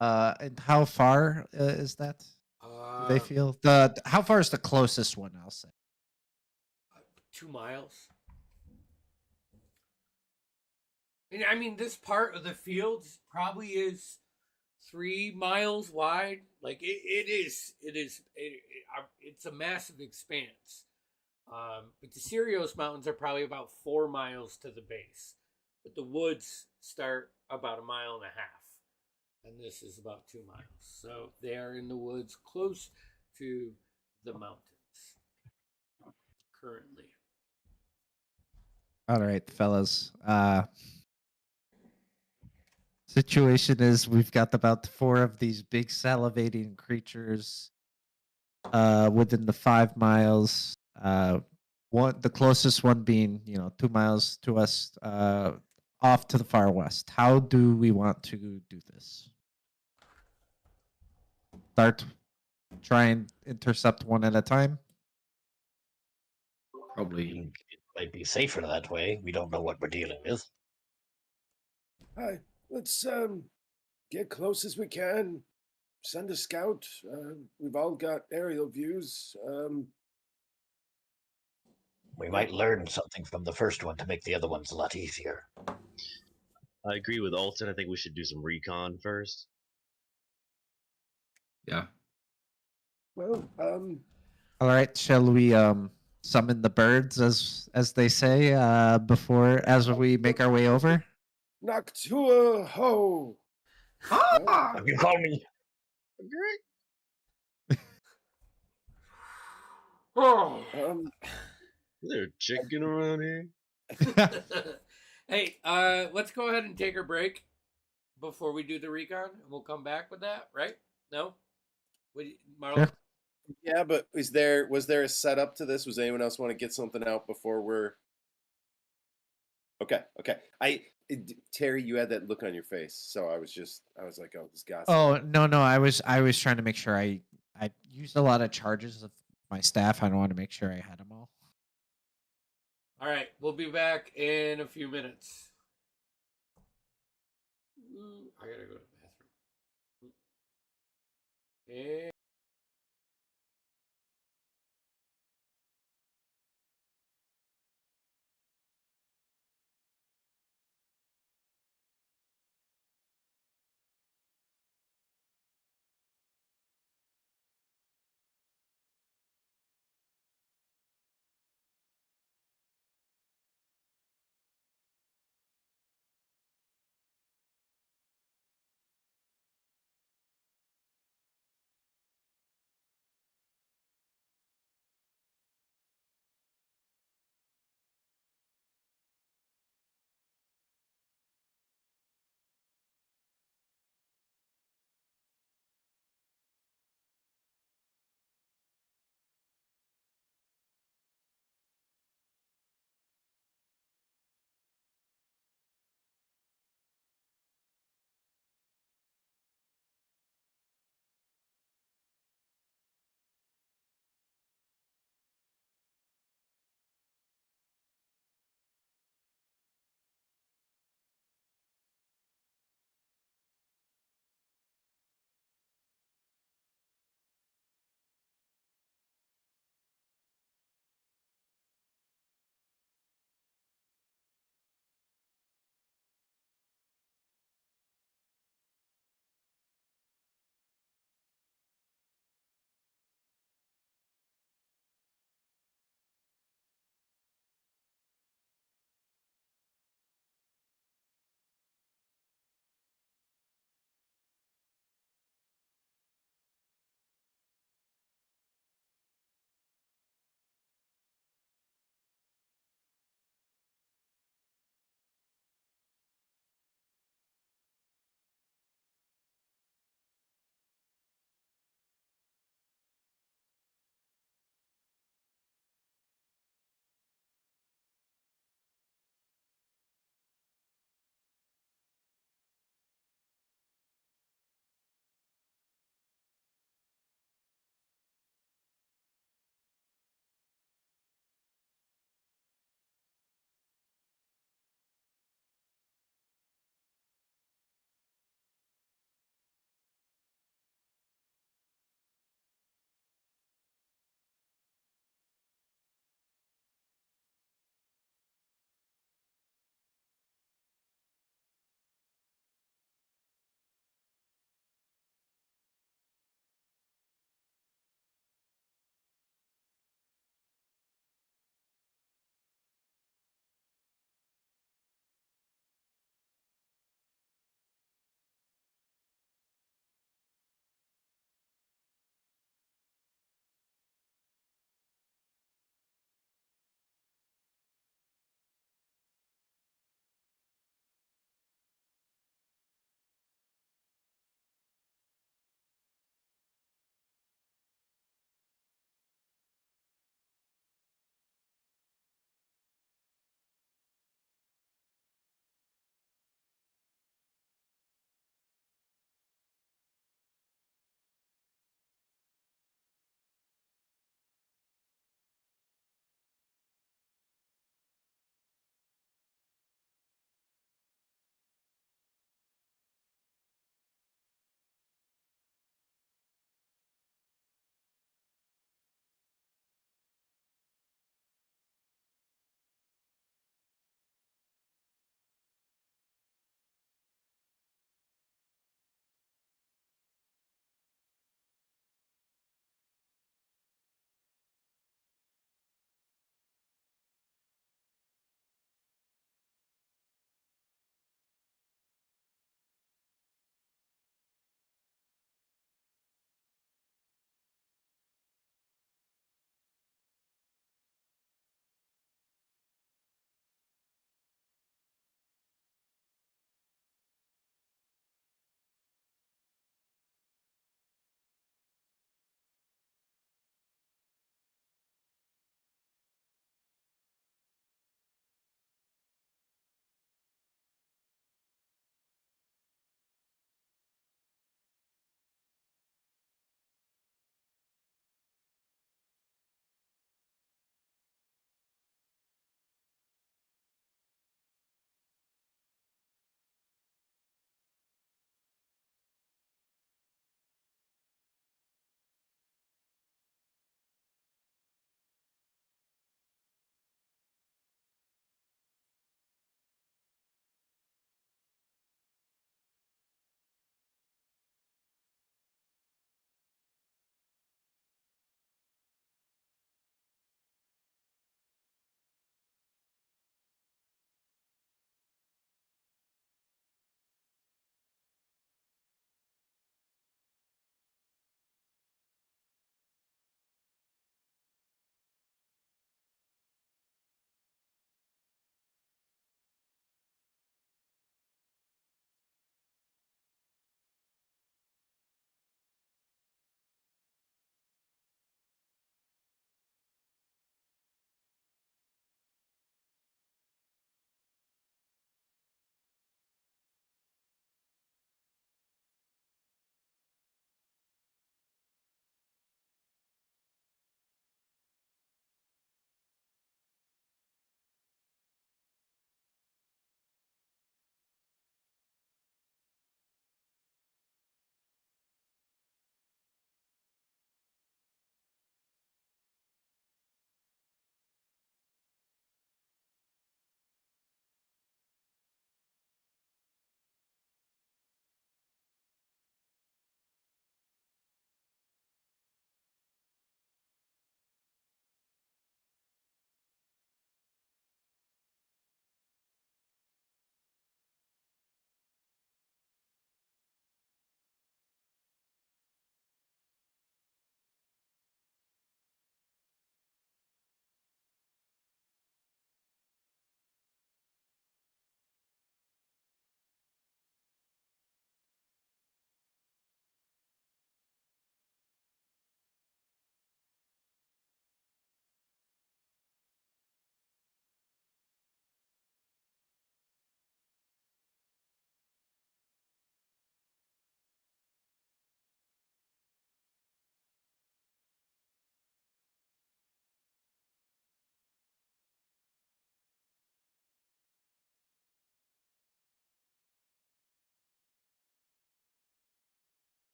And how far is that? Do they feel how far is the closest one? I'll say 2 miles. And I mean, this part of the field probably is 3 miles wide. Like it's a massive expanse. But the Sirios Mountains are probably about 4 miles to the base, but the woods start about 1.5 miles, and this is about 2 miles. So they are in the woods close to the mountains currently. all right, fellas. Situation is we've got about 4 of these big salivating creatures within the 5 miles. The closest one being 2 miles to us, off to the far west. How do we want to do this? Try and intercept one at a time. Probably. It might be safer that way. We don't know what we're dealing with. Hi, let's get close as we can. Send a scout. We've all got aerial views. We might learn something from the first one to make the other ones a lot easier. I agree with Alton. I think we should do some recon first. Yeah. Well, All right, shall we summon the birds as they say as we make our way over? Noctua ho! Ah! You call me? Oh. Is there a chicken around here? Hey, let's go ahead and take our break before we do the recon, and we'll come back with that, right? No? Marlon? Sure. Yeah, but was there a setup to this? Was anyone else want to get something out before we're? Okay. Terry, you had that look on your face, so I was like, oh, this guy's. Oh no, I was trying to make sure I used a lot of charges of my staff. I don't want to make sure I had them all. All right, we'll be back in a few minutes. I gotta go to the bathroom. And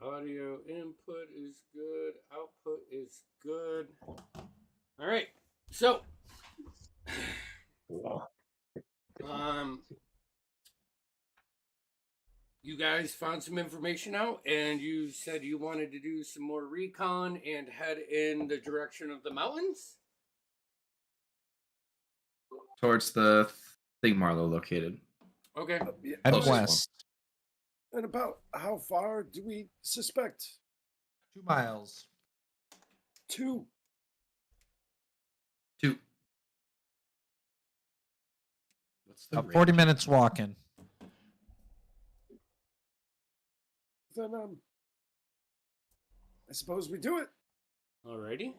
Audio input is good. Output is good. All right. So, you guys found some information out, and you said you wanted to do some more recon and head in the direction of the mountains. Towards the thing Marlowe located. Okay. Head Closest one. west. And about how far do we suspect? 2 miles. 2. 2. What's the 40 range? minutes walking. Then I suppose we do it. Alrighty.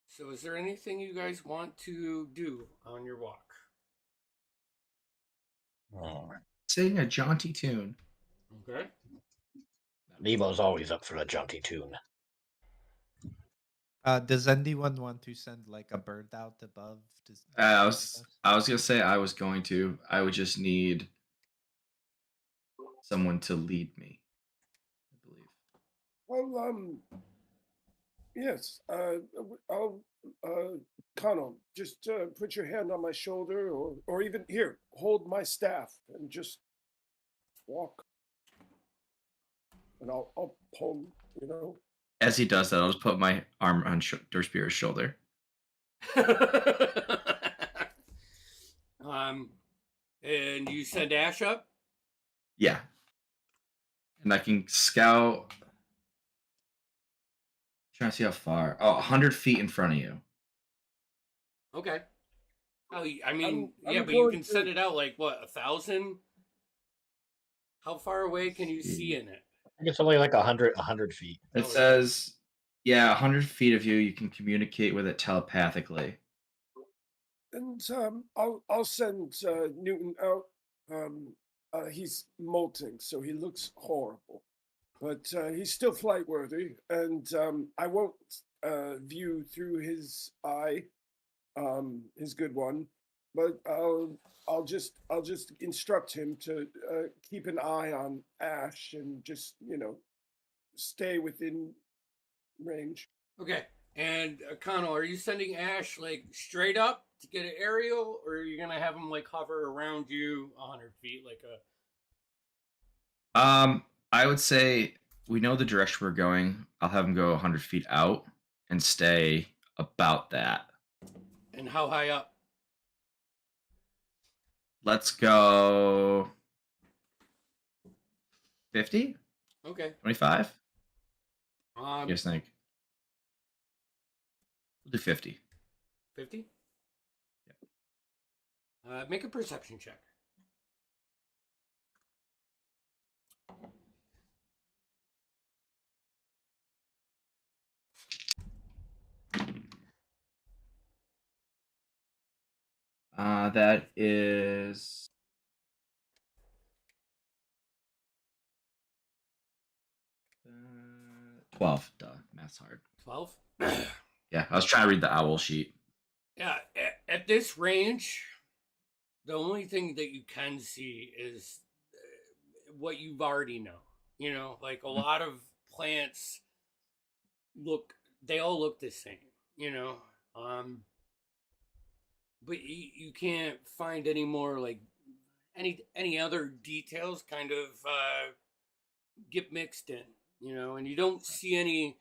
So, is there anything you guys want to do on your walk? Sing a jaunty tune. Okay. Nemo's always up for a jaunty tune. Does anyone want to send like a bird out above? I was gonna say I was going to. I would just need someone to lead me, I believe. Well, yes. I'll, Connell, just put your hand on my shoulder, or even here, hold my staff, and just walk. And I'll pull, you know. As he does that, I'll just put my arm on Durspier's shoulder. And you send Ash up? Yeah. And I can scout. Trying to see how far. Oh, 100 feet in front of you. Okay. Oh, I mean, I'm yeah, but you going can to- send it out like what, 1,000? How far away can you see in it? I think it's only like 100 feet. It says, yeah, 100 feet of you, you can communicate with it telepathically. And I'll send Newton out. He's molting, so he looks horrible, but he's still flight worthy. And I won't view through his eye, his good one, but I'll just instruct him to keep an eye on Ash and just stay within range. Okay. And Connell, are you sending Ash like straight up to get an aerial, or are you gonna have him like hover around you 100 feet like a? I would say we know the direction we're going. I'll have him go 100 feet out and stay about that. And how high up? Let's go 50? Okay. 25? You guys think? We'll do 50. 50? Make a perception check. That is 12. Duh, math's hard. 12? Yeah, I was trying to read the owl sheet. Yeah, at this range, the only thing that you can see is what you've already know. You know, like a lot of plants they all look the same, you know. But you can't find any more like any other details kind of get mixed in, you know, and you don't see any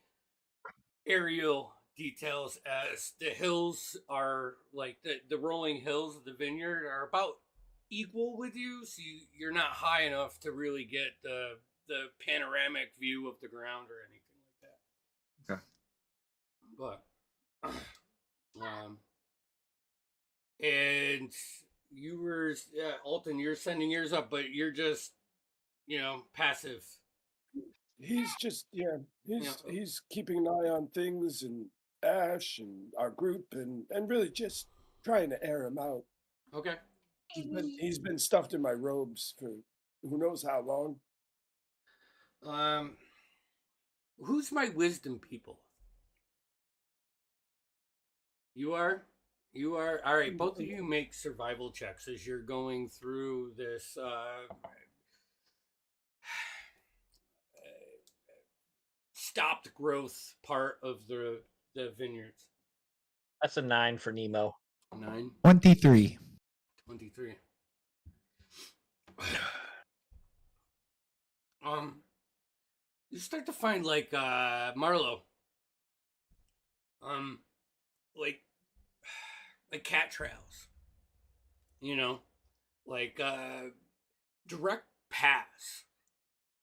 aerial details as the hills are like the rolling hills of the vineyard are about equal with you, so you're not high enough to really get the panoramic view of the ground or anything like that. Okay. But and you were Alton, you're sending yours up, but you're just passive. He's just he's keeping an eye on things and Ash and our group and really just trying to air him out. Okay. He's been stuffed in my robes for who knows how long. Who's my wisdom people? You are? You are? All right, both of you make survival checks as you're going through this stopped growth part of the vineyards. That's a 9 for Nemo. 9, 23. 23. You start to find like Marlowe, um, like cat trails, you know, like direct paths,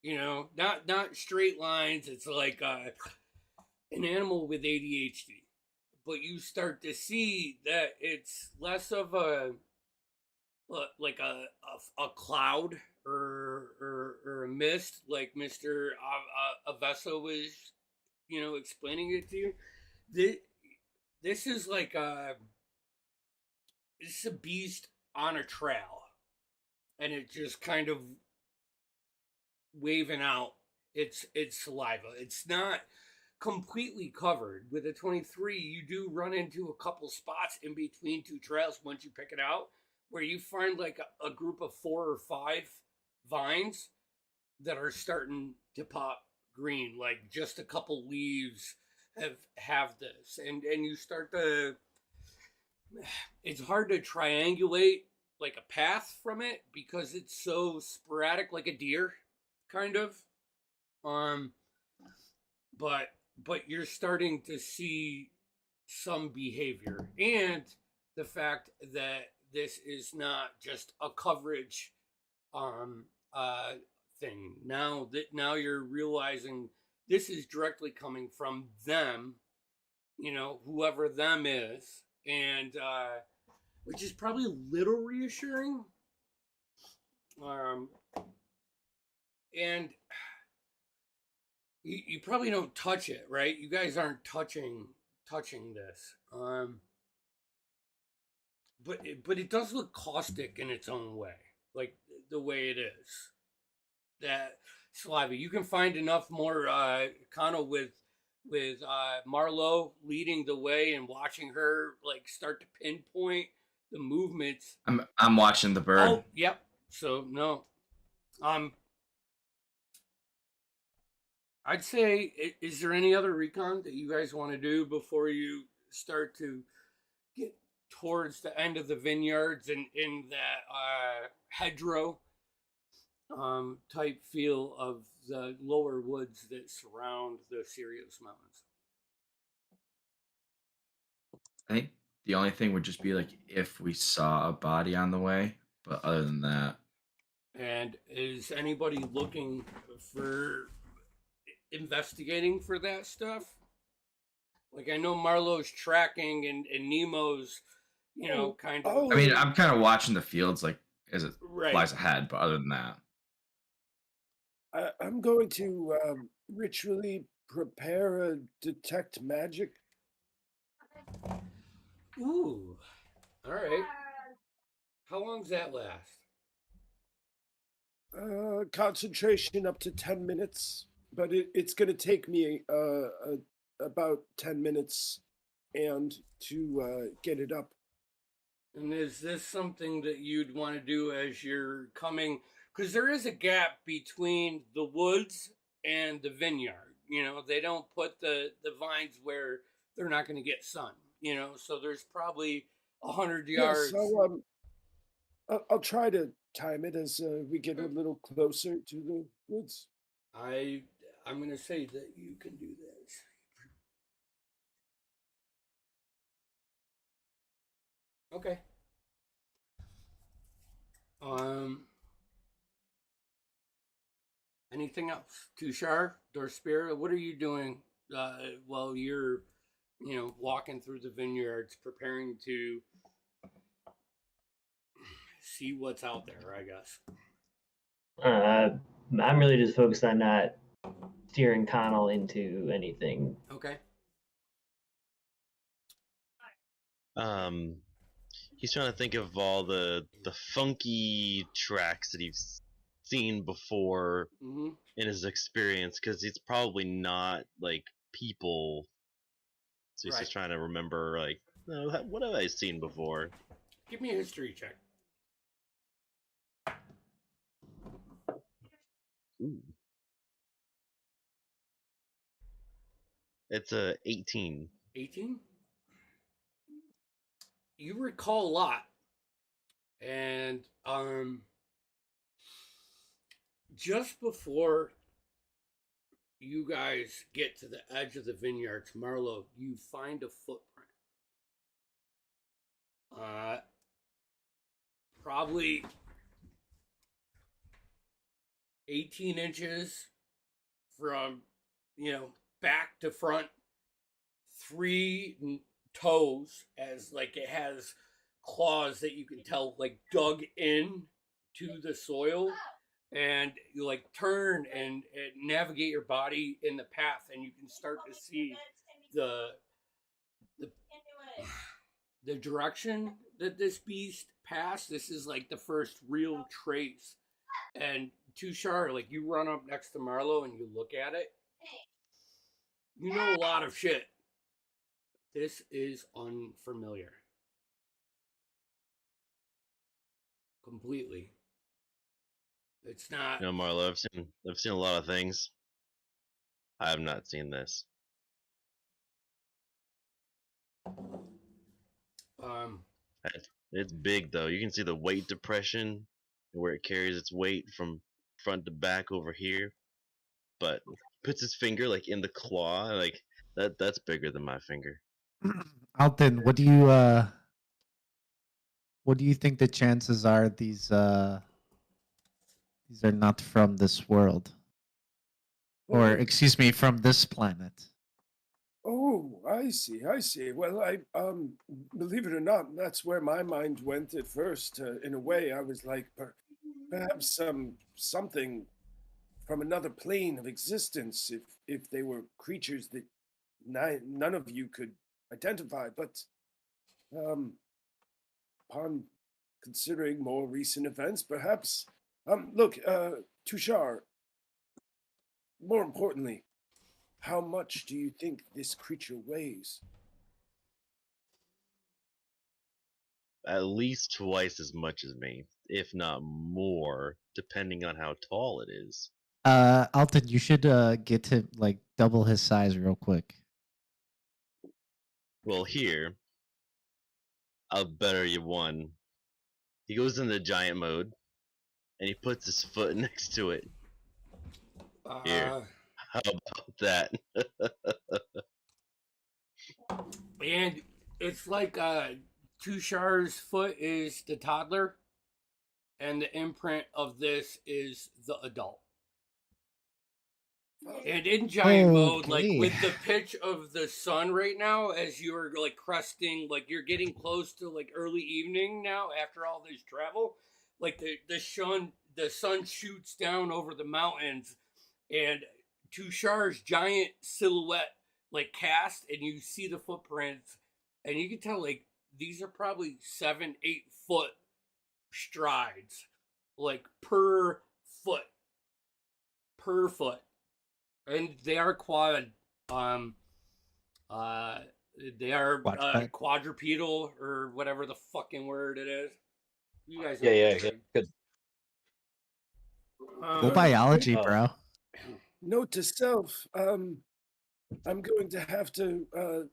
you know, not straight lines. It's like an animal with ADHD, but you start to see that it's less of a like a cloud or a mist, like Mr. Avessa was, you know, explaining it to you. This, this is like this is a beast on a trail, and it just kind of waving out its saliva. It's not completely covered. With a 23, you do run into a couple spots in between two trails once you pick it out, where you find like a group of 4 or 5 vines that are starting to pop green, like just a couple leaves have this, and you start to. It's hard to triangulate like a path from it because it's so sporadic, like a deer, kind of. Um, but you're starting to see some behavior, and the fact that this is not just a coverage thing. Now you're realizing this is directly coming from them, you know, whoever them is, and which is probably a little reassuring. And you probably don't touch it, right? You guys aren't touching this. But it does look caustic in its own way, like the way it is. That saliva, you can find enough more kind of with Marlowe leading the way and watching her like start to pinpoint the movements. I'm watching the bird. Oh, yep. So no, I'd say, is there any other recon that you guys want to do before you start to get towards the end of the vineyards and in that hedgerow type feel of the lower woods that surround the Sirius Mountains? I think the only thing would just be like if we saw a body on the way, but other than that. And is anybody looking for investigating for that stuff? Like, I know Marlowe's tracking and Nemo's, you know, kind of. I mean, I'm kind of watching the fields like as it Right. flies ahead, but other than that. I'm going to ritually prepare a detect magic. Ooh. All right. How long does that last? Concentration up to 10 minutes, but it's going to take me about 10 minutes and to get it up. And is this something that you'd want to do as you're coming? Because there is a gap between the woods and the vineyard. You know, they don't put the vines where they're not going to get sun. You know, so there's probably 100 yards. Yeah, so I'll try to time it as we get a little closer to the woods. I'm going to say that you can do this. Okay. Anything else? Tushar, Dorspira, what are you doing while you're, you know, walking through the vineyards, preparing to see what's out there, I guess? I'm really just focused on not steering Connell into anything. Okay. He's trying to think of all the funky tracks that he's seen before in his experience, because it's probably not like people. So he's just trying to remember, like, no, what have I seen before? Give me a history check. Ooh. It's a 18. 18. You recall a lot, and just before you guys get to the edge of the vineyards, Marlowe, you find a footprint. Probably 18 inches from, back to front, 3 toes, as like it has claws that you can tell like dug in to the soil, and you like turn and navigate your body in the path, and you can start to see the the direction that this beast passed. This is like the first real trace. And Tushar, like you run up next to Marlowe and you look at it, you know a lot of shit. This is unfamiliar. Completely. It's not. You know, Marlo, I've seen a lot of things. I have not seen this. It's big though. You can see the weight depression where it carries its weight from front to back over here. But puts his finger like in the claw, like that's bigger than my finger. Alton, what do you think the chances are these are not from this world? Or excuse me, from this planet? Oh, I see. I see. Well, I believe it or not, that's where my mind went at first. In a way, I was like, perhaps something from another plane of existence, if they were creatures that none of you could identify. But upon considering more recent events, perhaps. Look, Tushar. More importantly, how much do you think this creature weighs? At least twice as much as me, if not more, depending on how tall it is. Alton, you should get to like double his size real quick. Well, here, I'll better you one. He goes into giant mode, and he puts his foot next to it. Here, how about that? And it's like Tushar's foot is the toddler, and the imprint of this is the adult. And in giant mode, like with the pitch of the sun right now, as you're like cresting, like you're getting close to like early evening now after all this travel, like the sun shoots down over the mountains, and Tushar's giant silhouette like cast, and you see the footprints, and you can tell like these are probably 7-8 foot strides, like per foot. And they are quad. They are quadrupedal or whatever the fucking word it is. You guys know. Yeah, good. Go biology, bro. Note to self: I'm going to have to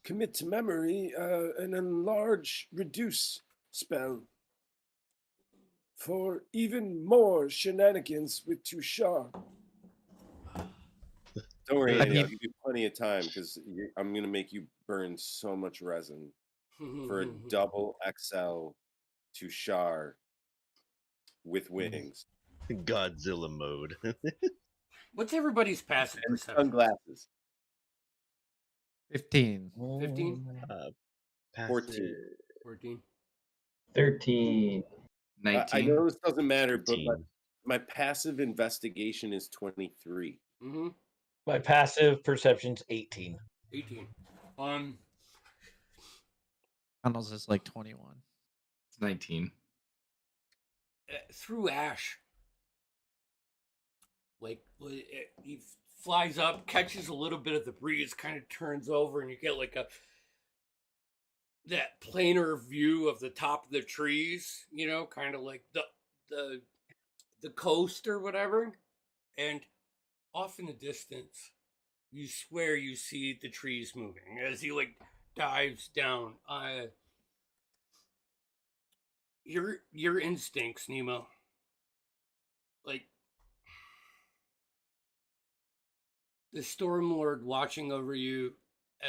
commit to memory an enlarge reduce spell for even more shenanigans with Tushar. Don't worry, Andy, I'll give you plenty of time because I'm going to make you burn so much resin for a double XL Tushar with wings. Godzilla mode. What's everybody's passive perception? Sunglasses. 15. 15? 14. 13. 19. I know this doesn't matter, but my passive investigation is 23. Mm-hmm. My passive perception's 18. 18. Tunnels is like 21. It's 19. Through ash. Like, he flies up, catches a little bit of the breeze, kind of turns over, and you get like that planar view of the top of the trees, kind of like the coast or whatever, and off in the distance, you swear you see the trees moving as he like dives down. Your instincts, Nemo. Like the Storm Lord watching over you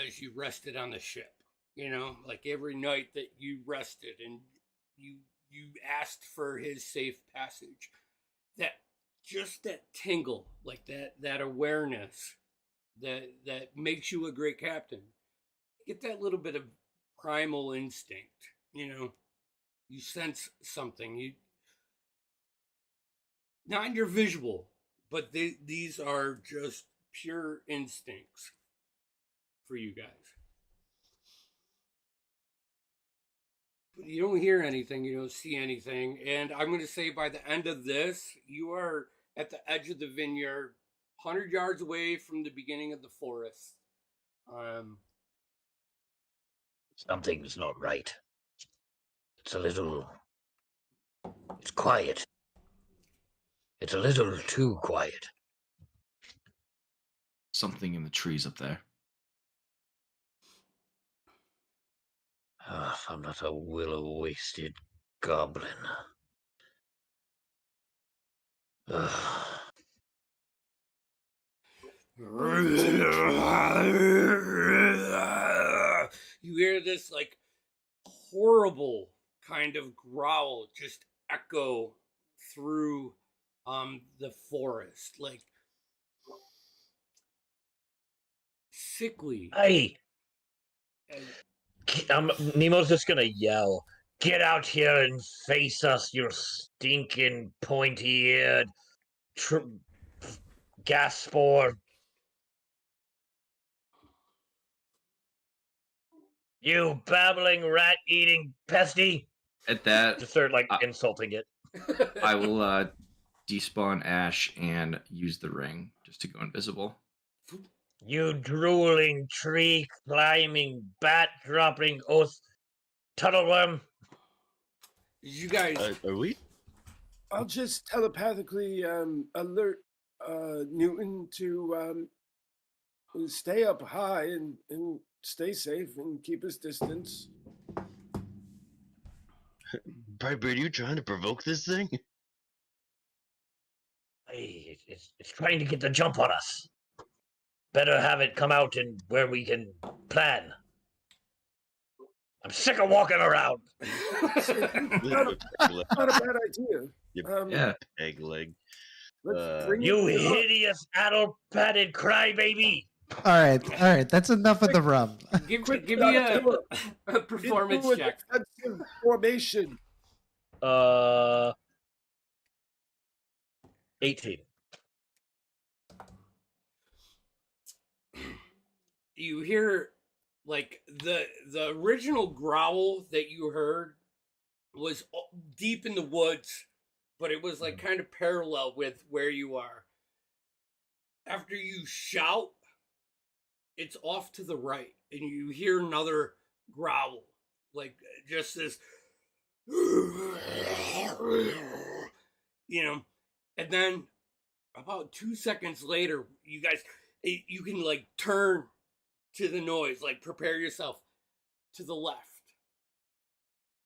as you rested on the ship. You know, like every night that you rested and you asked for his safe passage. That just that tingle, like that awareness that makes you a great captain. Get that little bit of primal instinct, you know. You sense something. You not your visual, but these are just pure instincts for you guys. But you don't hear anything, you don't see anything, and I'm going to say by the end of this, you are at the edge of the vineyard, 100 yards away from the beginning of the forest. Something's not right. It's quiet. It's a little too quiet. Something in the trees up there. I'm not a willow-wasted goblin. You hear this like horrible kind of growl just echo through the forest, like sickly. Hey! Nemo's just gonna yell, "Get out here and face us, you stinking pointy-eared gas spore! You babbling, rat-eating pesty!" At that, Just start insulting it. I will despawn Ash and use the ring just to go invisible. You drooling, tree-climbing, bat-dropping, oath tunnelworm! You guys, Are we? I'll just telepathically alert Newton to stay up high and stay safe and keep his distance. Brightbeard, are you trying to provoke this thing? Hey, it's trying to get the jump on us. Better have it come out and where we can plan. I'm sick of walking around. Not a bad idea. Yeah. Peg leg. Let's bring You it up. hideous addle-padded crybaby! All right. That's enough of the rum. give Quick, me Noctua. a performance Into a check. defensive formation. 18. You hear like the original growl that you heard was deep in the woods, but it was like kind of parallel with where you are. After you shout, it's off to the right, and you hear another growl, like just this, you know, and then about 2 seconds later, you can like turn to the noise, like prepare yourself to the left.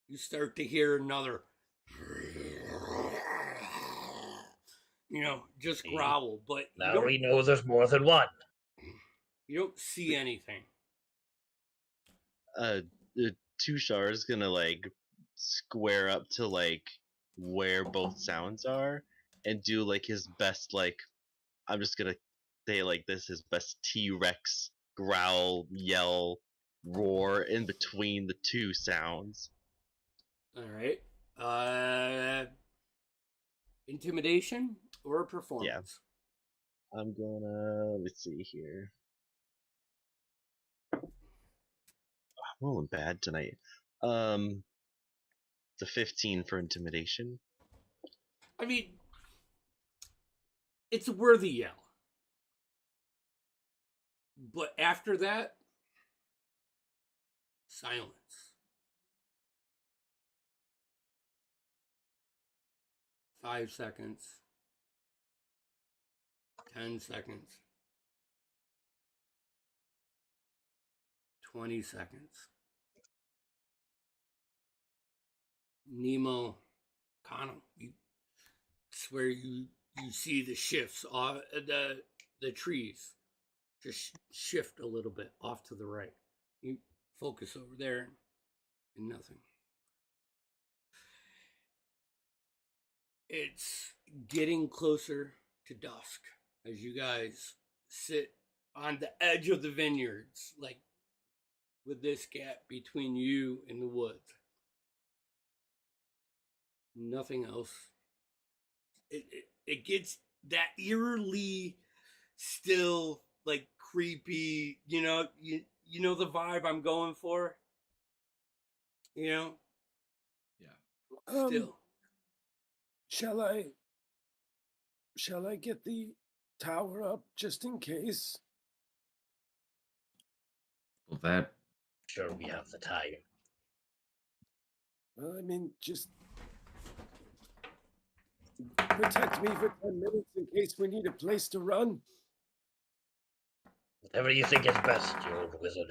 You start to hear another, you know, just growl, but Now we know there's more than one. you don't see anything. Tushar is gonna like square up to like where both sounds are and do like his best, like, I'm just gonna say like this, his best T-Rex growl, yell, roar in between the two sounds. All right. Intimidation or performance? I'm gonna, let's see here. I'm rolling bad tonight. It's a 15 for intimidation. I mean, it's a worthy yell. But after that, silence. 5 seconds. 10 seconds. 20 seconds. Nemo, Connell, you swear you see the shifts, the trees just shift a little bit off to the right. You focus over there and nothing. It's getting closer to dusk as you guys sit on the edge of the vineyards, like with this gap between you and the woods. Nothing else. It gets that eerily still, like, creepy, you know the vibe I'm going for? You know? Yeah. Still. Shall I get the tower up just in case? Well, that Sure, we have the time. Well, I mean, just protect me for 10 minutes in case we need a place to run. Whatever you think is best, you old wizard.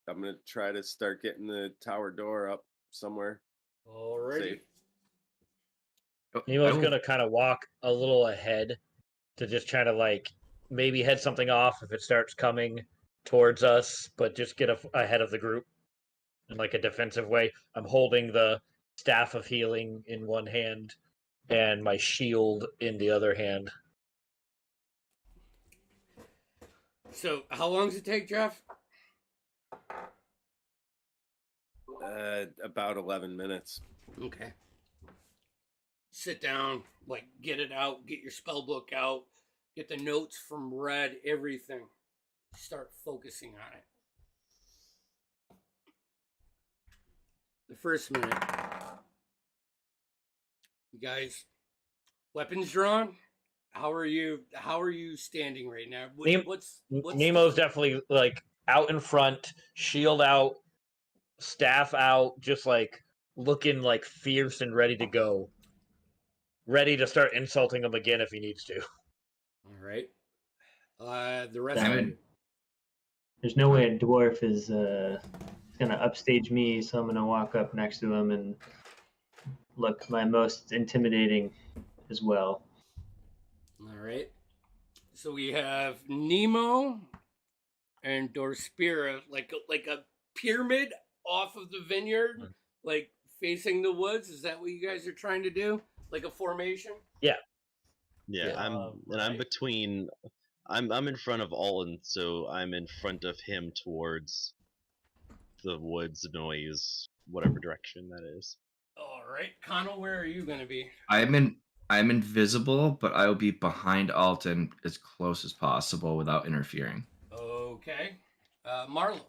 I'm gonna try to start getting the tower door up somewhere. Alrighty. Safe. Nemo's gonna kind of walk a little ahead to just try to, like, maybe head something off if it starts coming towards us, but just get ahead of the group in, like, a defensive way. I'm holding the staff of healing in one hand and my shield in the other hand. So, how long does it take, Jeff? About 11 minutes. Okay. Sit down, like, get it out, get your spell book out, get the notes from Red, everything. Start focusing on it. The first minute. You guys, weapons drawn? How are you standing right now? What's Nemo's definitely, like, out in front, shield out, staff out, just, like, looking, like, fierce and ready to go. Ready to start insulting him again if he needs to. All right. The rest of you. There's no way a dwarf is gonna upstage me, so I'm gonna walk up next to him and look my most intimidating as well. All right. So we have Nemo and Dorspira, like a pyramid off of the vineyard, like facing the woods. Is that what you guys are trying to do? Like a formation? Yeah, Yeah, I'm between. I'm in front of Alton, so I'm in front of him towards the woods noise, whatever direction that is. All right, Connell, where are you going to be? I'm invisible, but I will be behind Alton as close as possible without interfering. Okay. Marlo.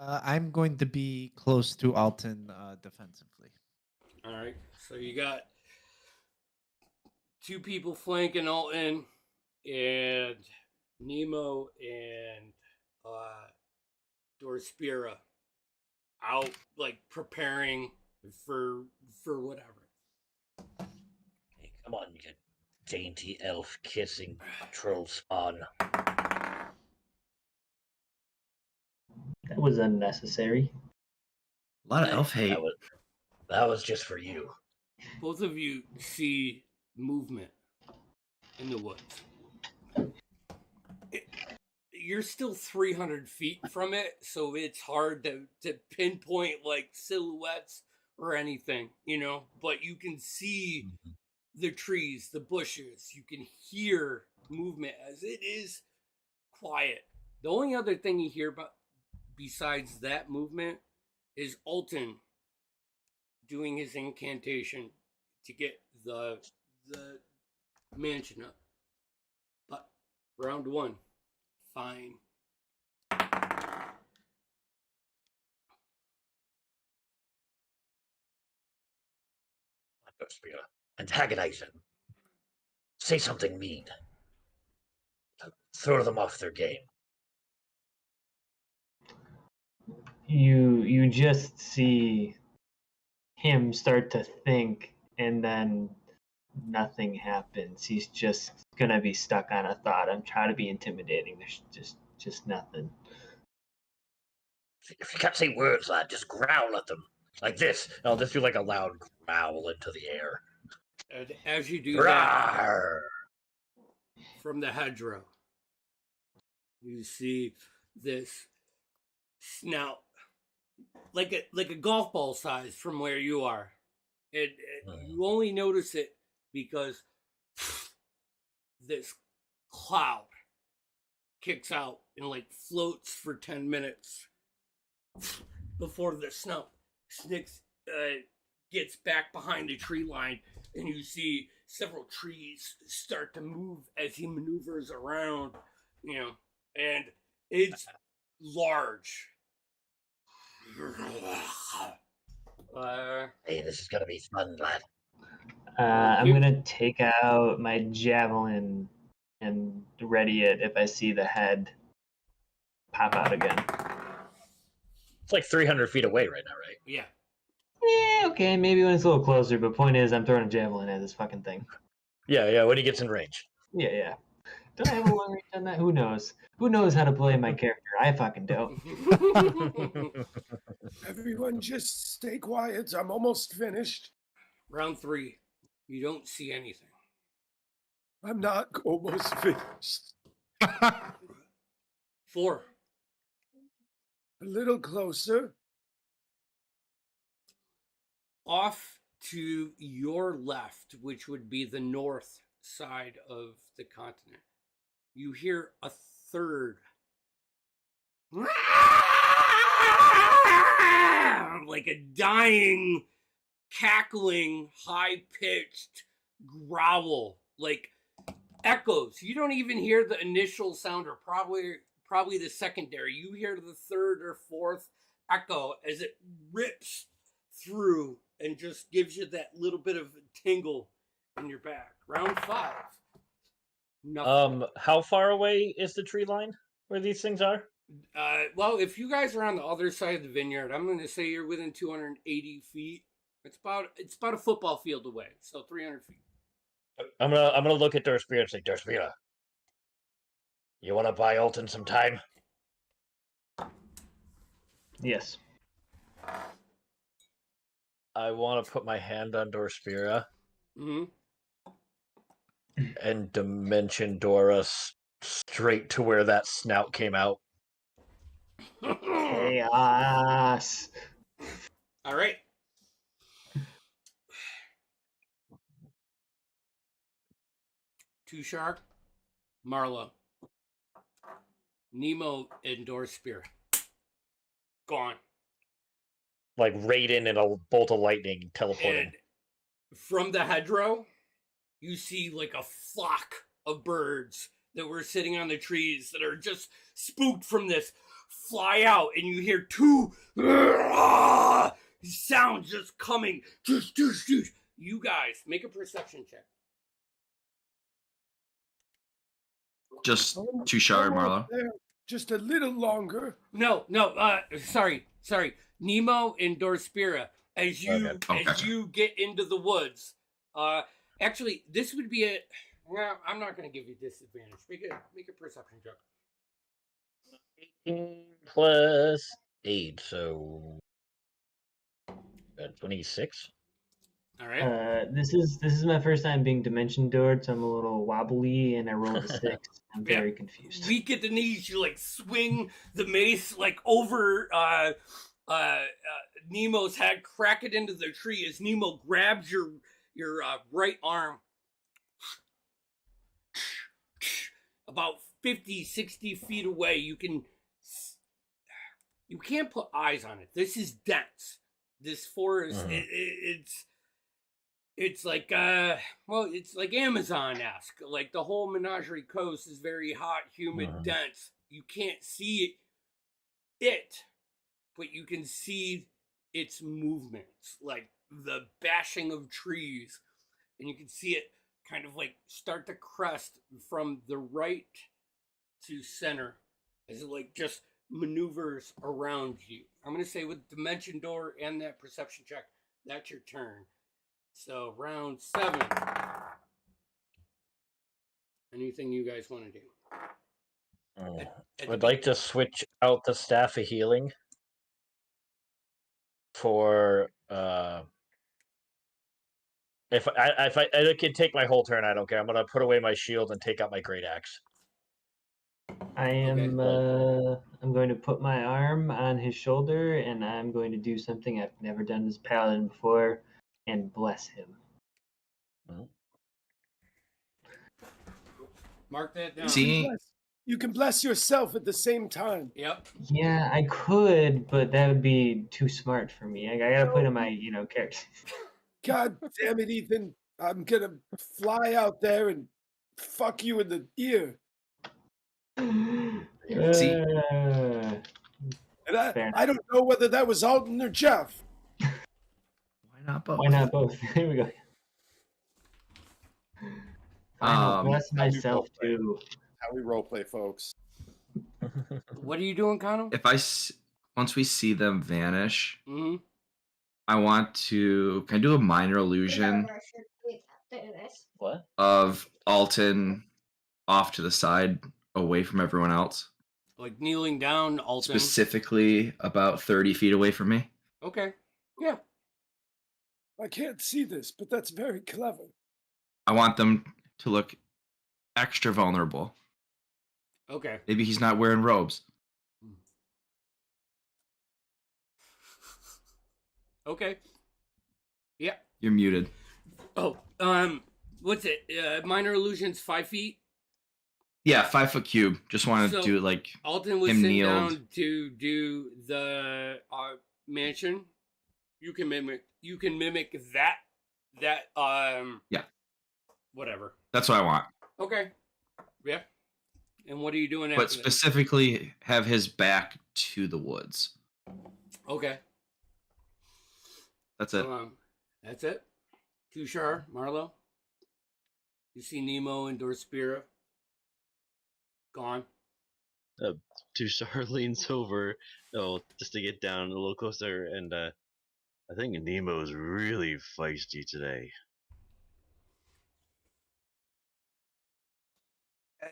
I'm going to be close to Alton defensively. All right. So you got two people flanking Alton, and Nemo and Dorspira out, like, preparing for whatever. Hey, come on, you dainty elf kissing troll spawn. That was unnecessary. A lot of elf hate. That was just for you. Both of you see movement in the woods. You're still 300 feet from it, so it's hard to pinpoint, like, silhouettes or anything, but you can see the trees, the bushes. You can hear movement as it is quiet. The only other thing you hear about besides that movement is Alton doing his incantation to get the mansion up. But round one, fine. Antagonize them. Say something mean. Throw them off their game. You just see him start to think, and then nothing happens. He's just gonna be stuck on a thought. I'm trying to be intimidating. There's just nothing. If you can't say words, lad, just growl at them. Like this. And I'll just do like a loud growl into the air. And as you do that, Rawr! from the hedgerow, you see this snout, like a golf ball size from where you are. You only notice it because this cloud kicks out and like floats for 10 minutes before the snout gets back behind the tree line, and you see several trees start to move as he maneuvers around, and it's large. Hey, this is gonna be fun, lad. I'm gonna take out my javelin and ready it if I see the head pop out again. It's like 300 feet away right now, right? Yeah. Yeah, okay, maybe when it's a little closer, but point is, I'm throwing a javelin at this fucking thing. Yeah, when he gets in range. Yeah. Don't I have a long range on that? Who knows? Who knows how to play my character? I fucking don't. Everyone just stay quiet. I'm almost finished. Round 3. You don't see anything. I'm not almost finished. 4. A little closer. Off to your left, which would be the north side of the continent, you hear a third. Like a dying, cackling, high-pitched growl, like echoes. You don't even hear the initial sound, or probably the secondary. You hear the third or fourth echo as it rips through and just gives you that little bit of tingle in your back. Round 5. Nothing. How far away is the tree line where these things are? Well, if you guys are on the other side of the vineyard, I'm going to say you're within 280 feet. It's about a football field away, so 300 feet. I'm gonna look at Dorspira and say, Dorspira, you want to buy Alton some time? Yes. I want to put my hand on Dorspira and dimension Doris straight to where that snout came out. Chaos. All right. Tushar, Marlo, Nemo, and Dorspira. Gone. Like right in a bolt of lightning teleporting. And from the hedgerow, you see like a flock of birds that were sitting on the trees that are just spooked from this fly out, and you hear 2 sounds just coming. You guys, make a perception check. Just Tushar, Marlo. Just a little longer. No, sorry. Nemo and Dorspira, as you get into the woods. Actually, this would be a. Well, I'm not going to give you disadvantage. Make a perception check. 18 plus 8, so 26. All right. This is my first time being dimension doored, so I'm a little wobbly, and I rolled a 6. I'm very confused. Weak at the knees, you like swing the mace like over Nemo's head, crack it into the tree as Nemo grabs your right arm. About 50, 60 feet away, you can't put eyes on it. This is dense. This forest, it's like it's like Amazon-esque. Like the whole Menagerie Coast is very hot, humid, dense. You can't see it, but you can see its movements, like the bashing of trees, and you can see it kind of like start to crest from the right to center as it like just maneuvers around you. I'm going to say with Dimension Door and that perception check, that's your turn. So round 7. Anything you guys want to do? I'd like to switch out the Staff of Healing for if I can take my whole turn, I don't care. I'm gonna put away my shield and take out my great axe. I am. I'm going to put my arm on his shoulder, and I'm going to do something I've never done as paladin before, and bless him. Mark that down. You can bless yourself at the same time. Yep. Yeah, I could, but that would be too smart for me. I gotta put in my, character. God damn it, Ethan! I'm gonna fly out there and fuck you in the ear. See? And I don't know whether that was Alton or Jeff. Why not both? Why not both? Here we go. I'll bless myself too. How we roleplay, folks. What are you doing, Connell? Once we see them vanish, Mm-hmm. I want to. Can I do a minor illusion? What? Of Alton off to the side, away from everyone else. Like kneeling down, Alton. Specifically about 30 feet away from me. Okay. Yeah. I can't see this, but that's very clever. I want them to look extra vulnerable. Okay. Maybe he's not wearing robes. Okay. Yeah. You're muted. Oh, what's it? Minor illusions, 5 feet. Yeah, 5 foot cube. Just wanted to do it like Alton was him sitting kneeled. down to do the mansion. You can mimic that. Yeah. Whatever. That's what I want. Okay. Yeah. And what are you doing But after specifically have his back to the woods. Okay. That's it. That's it. Tushar, Marlo. You see Nemo and Dorspira. Gone. Tushar leans over, just to get down a little closer, and I think Nemo's really feisty today.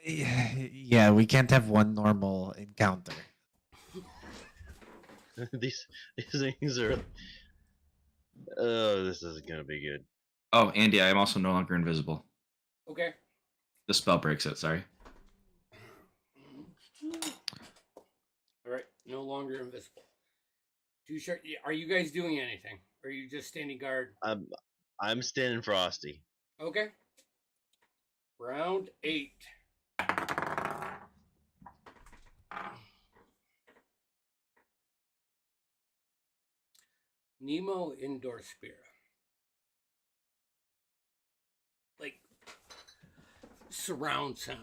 Yeah, we can't have one normal encounter. these things are. Oh, this isn't gonna be good. Oh, Andy, I am also no longer invisible. Okay. The spell breaks it, sorry. All right. No longer invisible. Tushar, are you guys doing anything? Or are you just standing guard? I'm standing frosty. Okay. Round 8. Nemo indoor spirit. Like surround sound.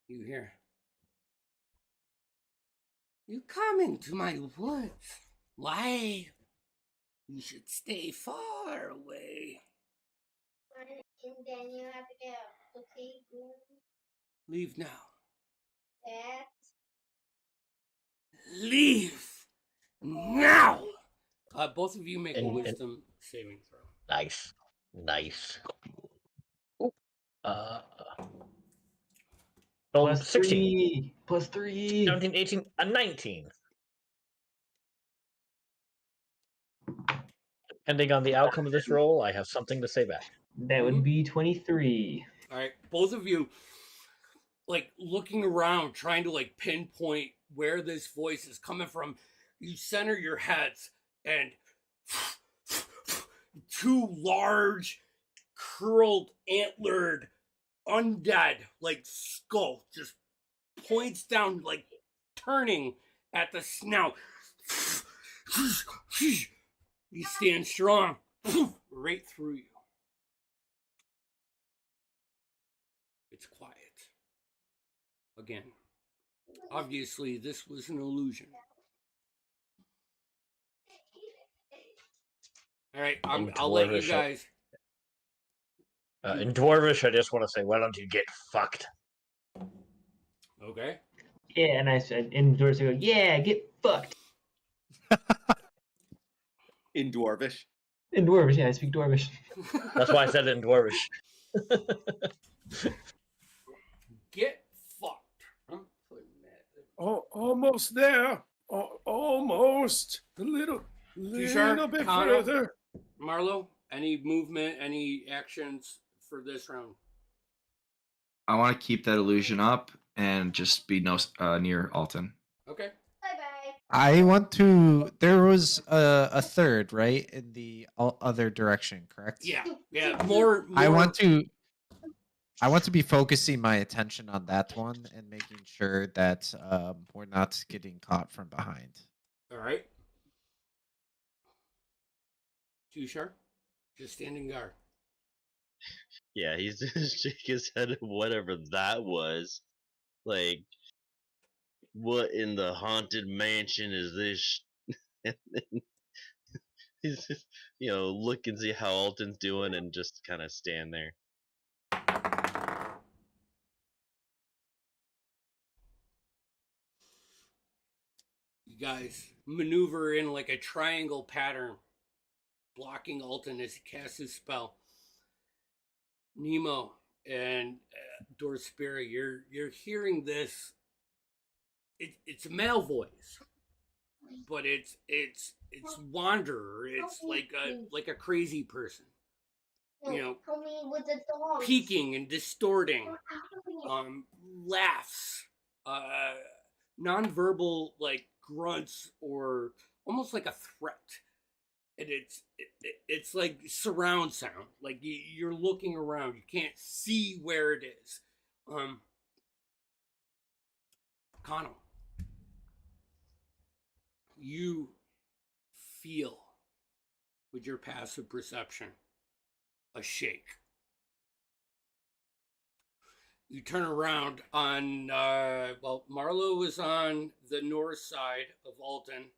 You hear? You come into my woods. Why? You should stay far away. And then you have to get okay. Leave now. That. Leave now. Both of you make a wisdom saving throw. Nice. Plus 16. 3. Plus 3. 17, 18, a 19. Depending on the outcome of this roll, I have something to say back. That would be 23. All right, both of you, like looking around, trying to like pinpoint where this voice is coming from. You center your heads, and 2 large, curled, antlered, undead, like skull, just points down, like turning at the snout. You stand strong, right through you. It's quiet. Again, obviously this was an illusion. All right, I'll let you guys. In Dwarvish, I just want to say, why don't you get fucked? Okay. Yeah, and I said in Dwarvish, I go, yeah, get fucked. In Dwarvish. In Dwarvish, yeah, I speak Dwarvish. That's why I said it in Dwarvish. Get fucked. I'm putting that. Oh, almost there. Almost. A little sharp, bit Connor? further. Marlo, any movement, any actions for this round? I want to keep that illusion up and just be near Alton. Okay. Bye-bye. I want to. There was a third, right, in the other direction, correct? Yeah. More. I want to be focusing my attention on that one and making sure that we're not getting caught from behind. All right. Tushar, just standing guard. Yeah, he's just shake his head at whatever that was. Like, what in the haunted mansion is this? And then he's just, look and see how Alton's doing and just kind of stand there. You guys maneuver in like a triangle pattern, blocking Alton as he casts his spell. Nemo and Dorspira, you're hearing this. It's a male voice, but it's wanderer. It's like a crazy person, Help me with the dogs. peeking and distorting. Laughs, nonverbal like grunts or almost like a threat. And it's like surround sound. Like you're looking around, you can't see where it is. Connell, you feel with your passive perception a shake. You turn around on Marlo was on the north side of Alton,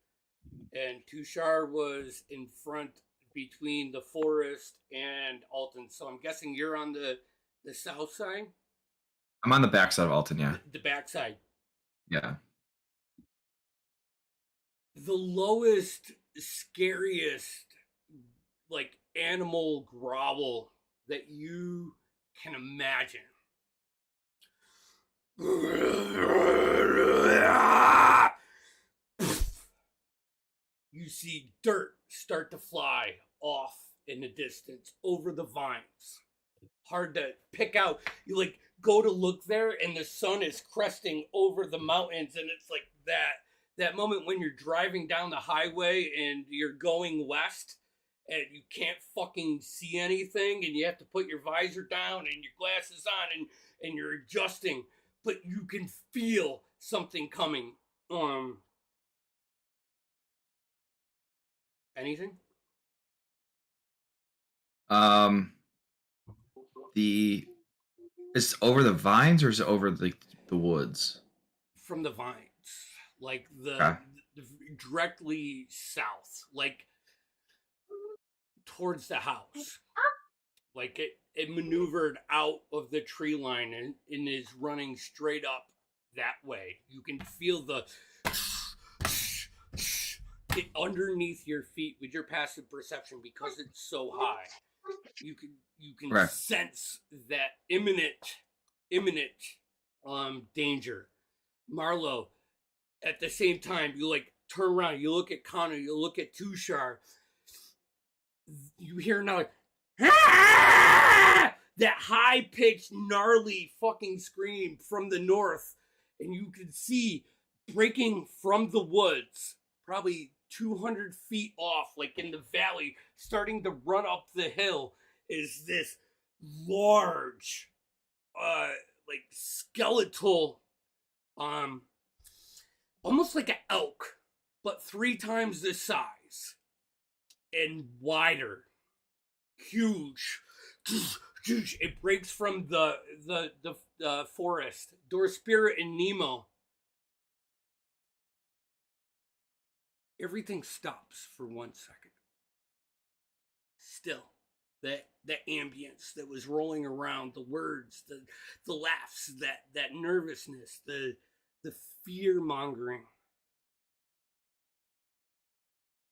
and Tushar was in front between the forest and Alton. So I'm guessing you're on the south side? I'm on the backside of Alton, yeah. The backside. Yeah. The lowest, scariest, like animal growl that you can imagine. You see dirt start to fly off in the distance over the vines. Hard to pick out. You like go to look there and the sun is cresting over the mountains, and it's like that moment when you're driving down the highway and you're going west and you can't fucking see anything and you have to put your visor down and your glasses on and you're adjusting, but you can feel something coming. Anything? Is it over the vines or is it over the woods? From the vines, like Okay. directly south, like towards the house. Like it maneuvered out of the tree line and is running straight up that way. You can feel the it underneath your feet with your passive perception because it's so high. You can Right. sense that imminent danger. Marlo, at the same time, you like turn around, you look at Connor, you look at Tushar, you hear another that high-pitched, gnarly fucking scream from the north, and you can see breaking from the woods, probably 200 feet off, like in the valley, starting to run up the hill, is this large, like skeletal, almost like an elk, but 3 times the size and wider, huge. It breaks from the forest. Dorspira and Nemo. Everything stops for 1 second. Still, the ambience that was rolling around, the words, the laughs, that nervousness, the fear mongering.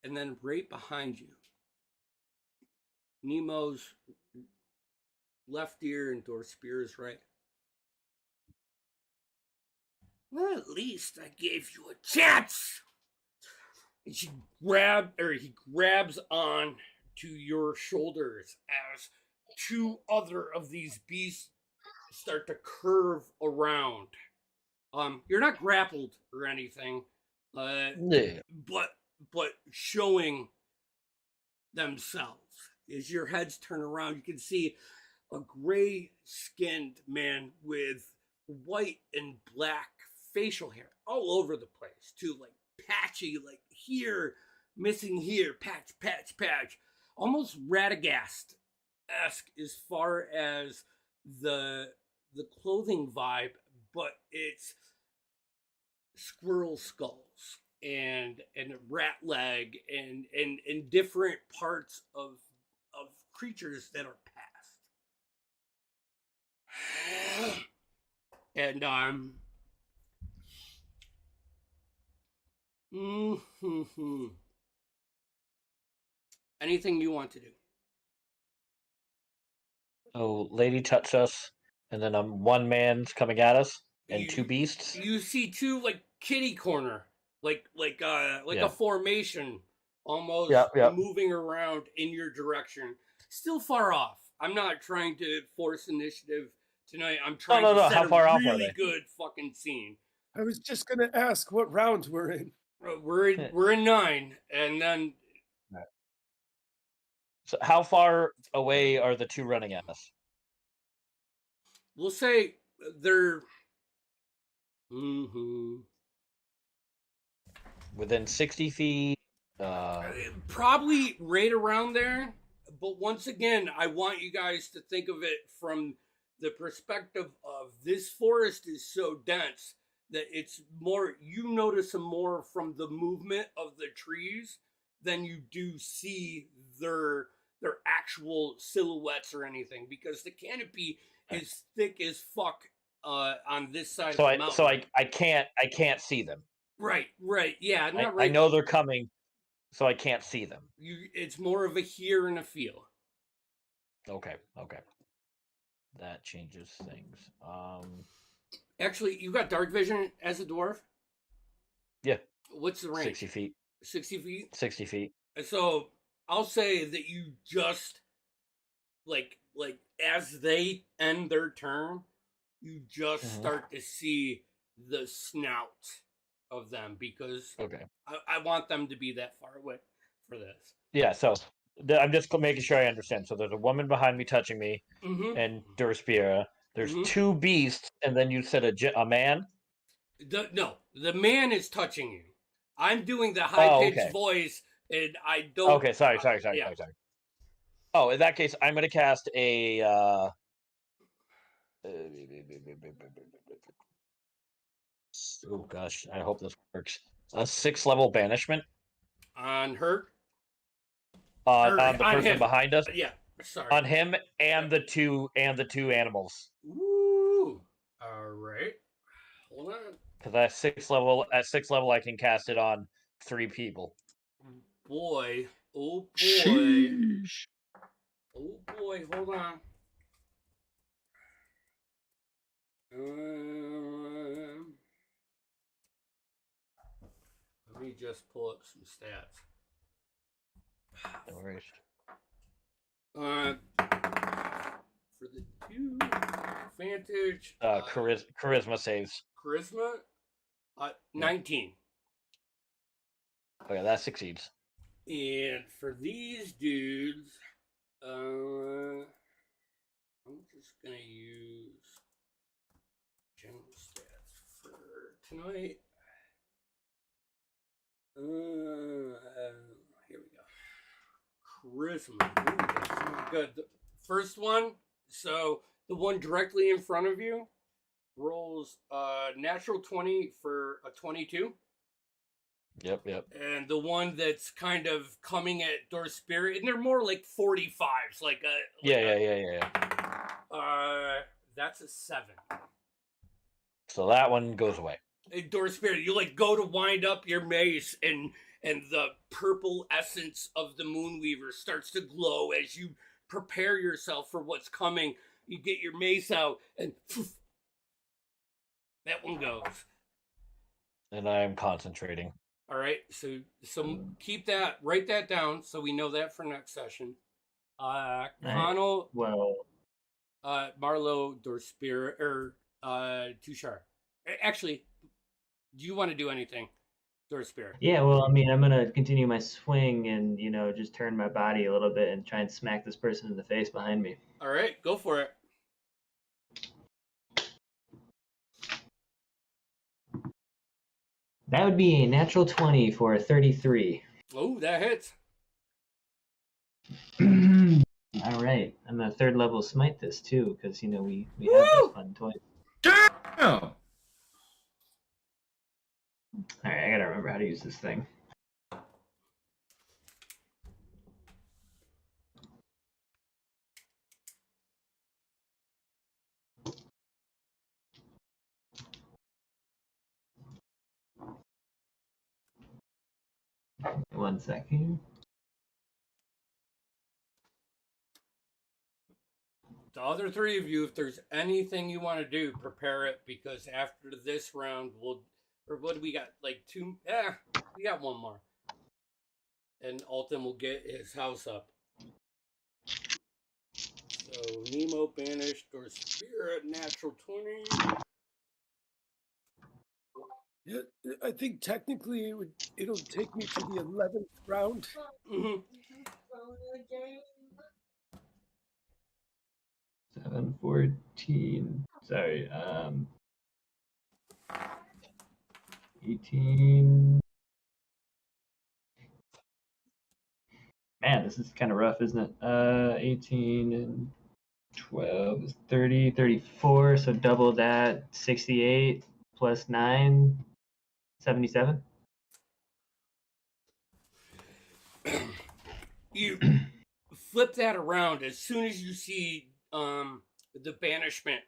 And then right behind you, Nemo's left ear and Dorspear's right. Well, at least I gave you a chance. And he grabs on to your shoulders as two other of these beasts start to curve around. You're not grappled or anything, Yeah. but showing themselves. As your heads turn around, you can see a gray-skinned man with white and black facial hair all over the place, too, like patchy, like here, missing here, patch, almost Radagast-esque as far as the clothing vibe, but it's squirrel skulls and rat leg and different parts of creatures that are past. And anything you want to do? So, lady touch us, and then one man's coming at us, and two beasts. You see two like kitty corner, like Yeah. a formation, almost moving around in your direction. Still far off. I'm not trying to force initiative tonight. I'm trying to set How far a off are really they? good fucking scene. I was just gonna ask what round we're in. We're in 9, and then. So how far away are the two running at us? We'll say they're Within 60 feet. Probably right around there. But once again, I want you guys to think of it from the perspective of this forest is so dense that it's more, you notice them more from the movement of the trees than you do see their actual silhouettes or anything, because the canopy is thick as fuck on this side of the mountain. So I can't see them. Right, yeah. I know they're coming, so I can't see them. It's more of a hear and a feel. Okay. That changes things. Actually, you got dark vision as a dwarf? Yeah. What's the range? 60 feet. 60 feet? 60 feet. So I'll say that you just like as they end their turn, you just start to see the snout of them, because I want them to be that far away for this. Yeah, so I'm just making sure I understand. So there's a woman behind me touching me, and Durspira. There's two beasts, and then you said a man? No, the man is touching you. I'm doing the high-pitched voice, and I don't... Okay, sorry. Oh, in that case, I'm going to cast a... oh, gosh, I hope this works. A 6th level banishment. On her? On the person behind us. Yeah, sorry. On him and the two animals. Ooh. All right. Hold on. Because at 6th level, I can cast it on 3 people. Boy. Oh, boy. Sheesh. Oh, boy. Hold on. Let me just pull up some stats. No worries. For the 2 advantage. Charisma saves. Charisma? 19. Okay, that succeeds. And for these dudes, I'm just gonna use general stats for tonight. Here we go. Charisma. Ooh, that's not good. The first one, so the one directly in front of you rolls natural 20 for a 22. Yep. And the one that's kind of coming at Dorspear, and they're more like 45s, Yeah. That's a 7. So that one goes away. Dorspear, you go to wind up your mace, and the purple essence of the Moonweaver starts to glow as you prepare yourself for what's coming. You get your mace out, and that one goes. And I am concentrating. All right, so keep that, write that down, so we know that for next session. Connell, Well, Marlowe, Dorspir, or Tushar. Actually, do you want to do anything, Dorspir? yeah, well, I mean, I'm gonna continue my swing and just turn my body a little bit and try and smack this person in the face behind me. All right, go for it. That would be a natural 20 for a 33. Oh, that hits. All right, I'm gonna third level smite this too, because we have those fun toys. Damn! All right, I gotta remember how to use this thing. One second. The other three of you, if there's anything you want to do, prepare it, because after this round, or what do we got? Like two? Yeah, we got one more. And Alton will get his house up. So, Nemo banished or spirit, natural 20. Yeah, I think technically it'll take me to the 11th round. Mm-hmm. 7, 14. Sorry, 18. Man, this is kind of rough, isn't it? 18 and 12 is 30, 34. So double that, 68 plus 9, 77. You flip that around as soon as you see the banishment.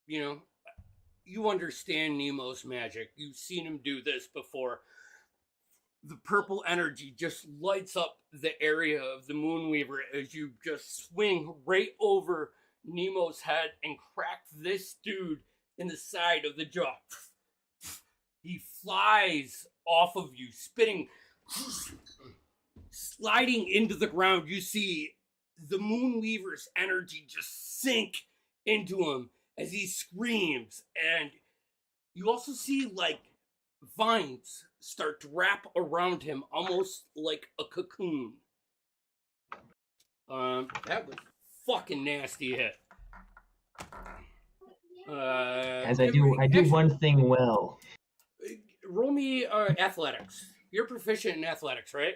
You understand Nemo's magic. You've seen him do this before. The purple energy just lights up the area of the Moonweaver as you just swing right over Nemo's head and crack this dude in the side of the jaw. He flies off of you, spitting, sliding into the ground. You see the Moonweaver's energy just sink into him as he screams, and you also see like vines start to wrap around him, almost like a cocoon. That was fucking nasty hit. As I do one thing well. Roll me athletics. You're proficient in athletics, right?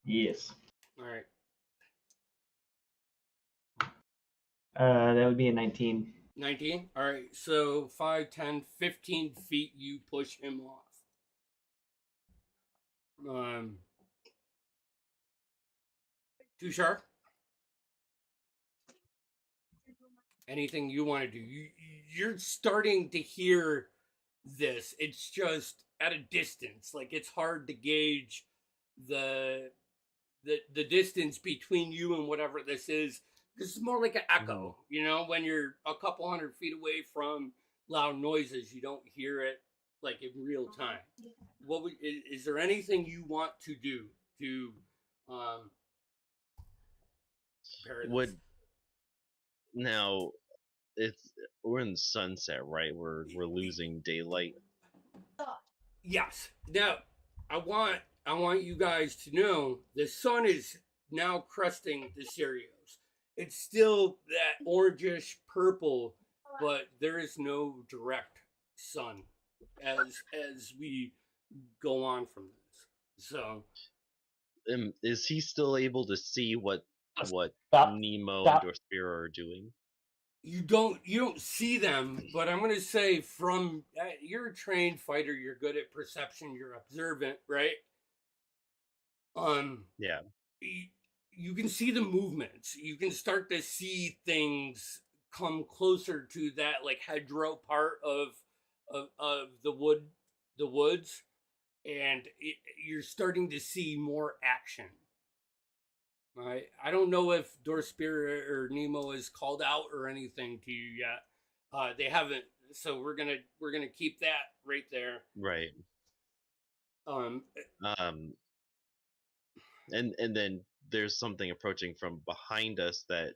Yes. All right. That would be a 19. 19? All right. So 5, 10, 15 feet, you push him off. Tushar? Anything you want to do? You're starting to hear this. It's just at a distance. Like, it's hard to gauge the distance between you and whatever this is. This is more like an echo, when you're a couple hundred feet away from loud noises, you don't hear it like in real time. Is there anything you want to do to now we're in sunset, right? We're losing daylight. Yes. Now I want you guys to know the sun is now cresting the Sirius. It's still that orangish purple, but there is no direct sun as we go on from this. So, is he still able to see what Stop. Nemo Stop. and Dorspira are doing? You don't see them, but I'm gonna say from you're a trained fighter. You're good at perception. You're observant, right? Yeah. You can see the movements. You can start to see things come closer to that like hedgerow part of the woods, and you're starting to see more action. I don't know if Dorspirit or Nemo has called out or anything to you yet. They haven't, so we're gonna keep that right there. Right. Um, Um, and then there's something approaching from behind us that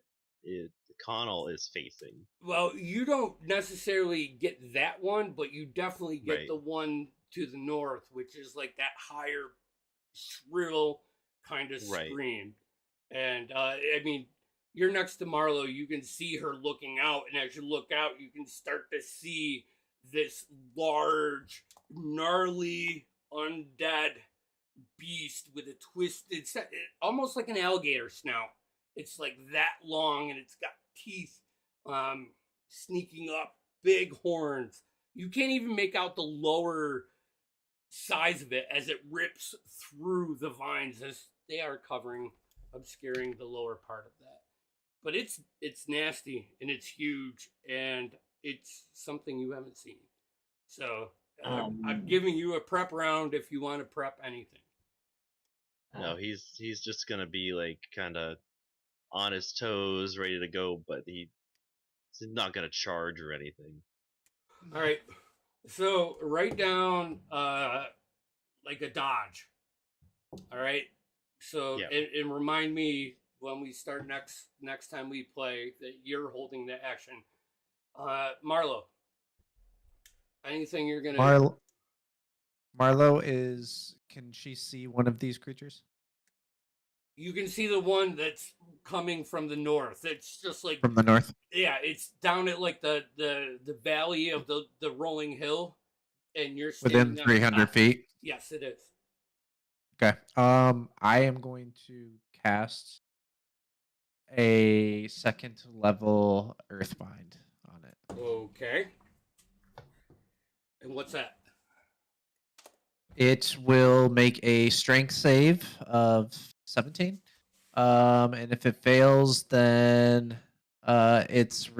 Connell is facing. well, you don't necessarily get that one, but you definitely get Right. the one to the north, which is like that higher, shrill kind of Right. scream. And I mean, you're next to Marlo. You can see her looking out, and as you look out, you can start to see this large, gnarly, undead beast with a twisted, almost like an alligator snout. It's like that long, and it's got teeth sneaking up, big horns. You can't even make out the lower size of it as it rips through the vines as they are obscuring the lower part of that. But it's nasty and it's huge and it's something you haven't seen. So I'm giving you a prep round if you want to prep anything. No, he's just gonna be like kind of on his toes, ready to go, but he's not gonna charge or anything. All right. So write down like a dodge. All right. So Yeah. and remind me when we start next time we play that you're holding the action. Marlo. Anything you're gonna Marlo is. Can she see one of these creatures? You can see the one that's coming from the north. It's just like From the north. yeah, it's down at like the valley of the rolling hill, and you're Within standing on 300 top. feet. Yes, it is. Okay. I am going to cast a second level Earthbind on it. Okay. And what's that? It will make a strength save of 17. And if it fails, then it's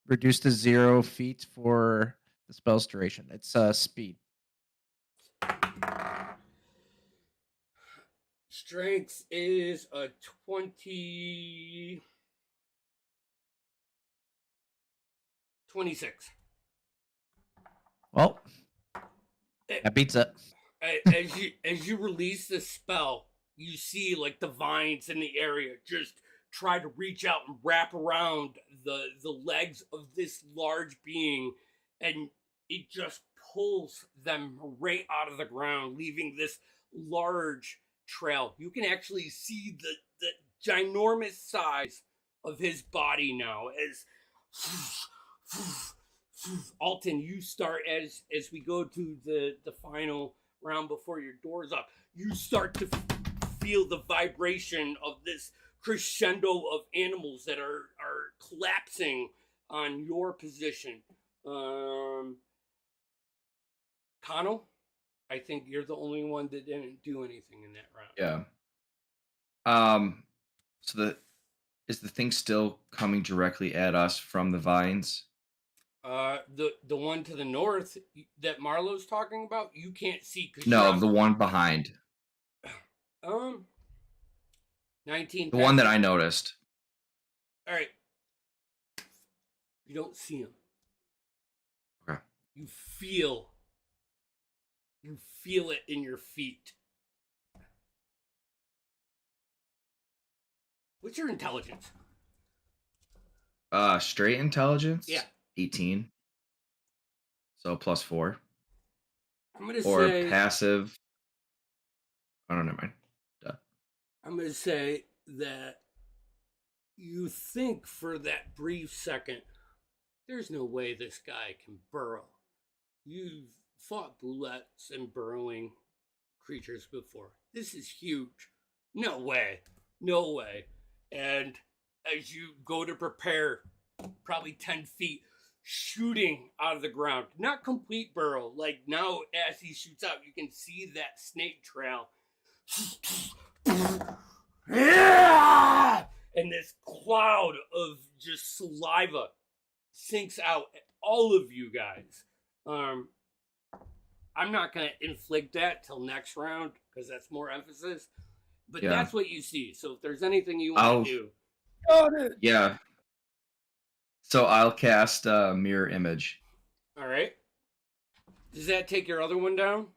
reduced to 0 feet for the spell's duration. It's speed. Strength is a 20. 26. Well, that beats it. As you release the spell, you see like the vines in the area just try to reach out and wrap around the legs of this large being, and it just pulls them right out of the ground, leaving this large trail. You can actually see the ginormous size of his body now as Alton, you start as we go to the final round before your door's up. You start to feel the vibration of this crescendo of animals that are collapsing on your position. Connell, I think you're the only one that didn't do anything in that round. Yeah. So is the thing still coming directly at us from the vines? The one to the north that Marlo's talking about, you can't see. No, the one behind. 19. The one that I noticed. All right. You don't see him. Okay. You feel it in your feet. What's your intelligence? Straight intelligence? Yeah. 18. So +4. I'm gonna or say passive. Oh, no, never mind. Duh. I'm gonna say that you think for that brief second, there's no way this guy can burrow. You've fought boulettes and burrowing creatures before. This is huge. No way. No way. And as you go to prepare, probably 10 feet, shooting out of the ground. Not complete burrow. Like now, as he shoots out, you can see that snake trail. And this cloud of just saliva sinks out at all of you guys. I'm not going to inflict that till next round because that's more emphasis. But Yeah. that's what you see. So if there's anything you want to do, Got it. Yeah. So I'll cast mirror image. all right. Does that take your other one down?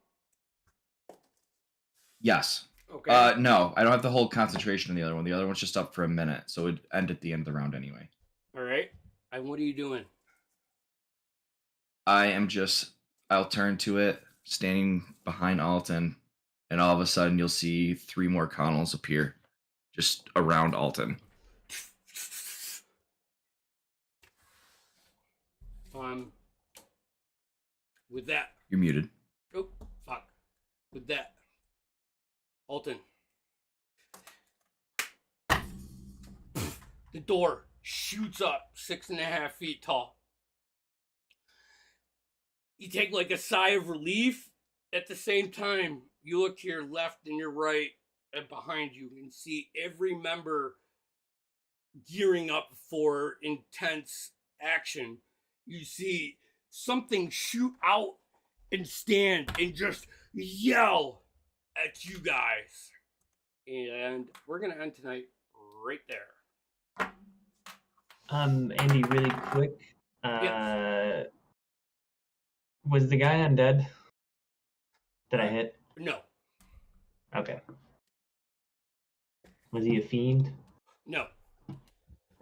Yes. Okay. No, I don't have to hold concentration on the other one. The other one's just up for a minute, so it'd end at the end of the round anyway. All right. And what are you doing? I'll turn to it, standing behind Alton, and all of a sudden you'll see 3 more Connells appear just around Alton. With that. You're muted. Oh, fuck. With that. Alton. The door shoots up 6.5 feet tall. You take like a sigh of relief. At the same time, you look to your left and your right and behind you and see every member gearing up for intense action. You see something shoot out and stand and just yell at you guys. And we're going to end tonight right there. Andy, really quick. Was the guy undead that I hit? No. Okay. Was he a fiend? No.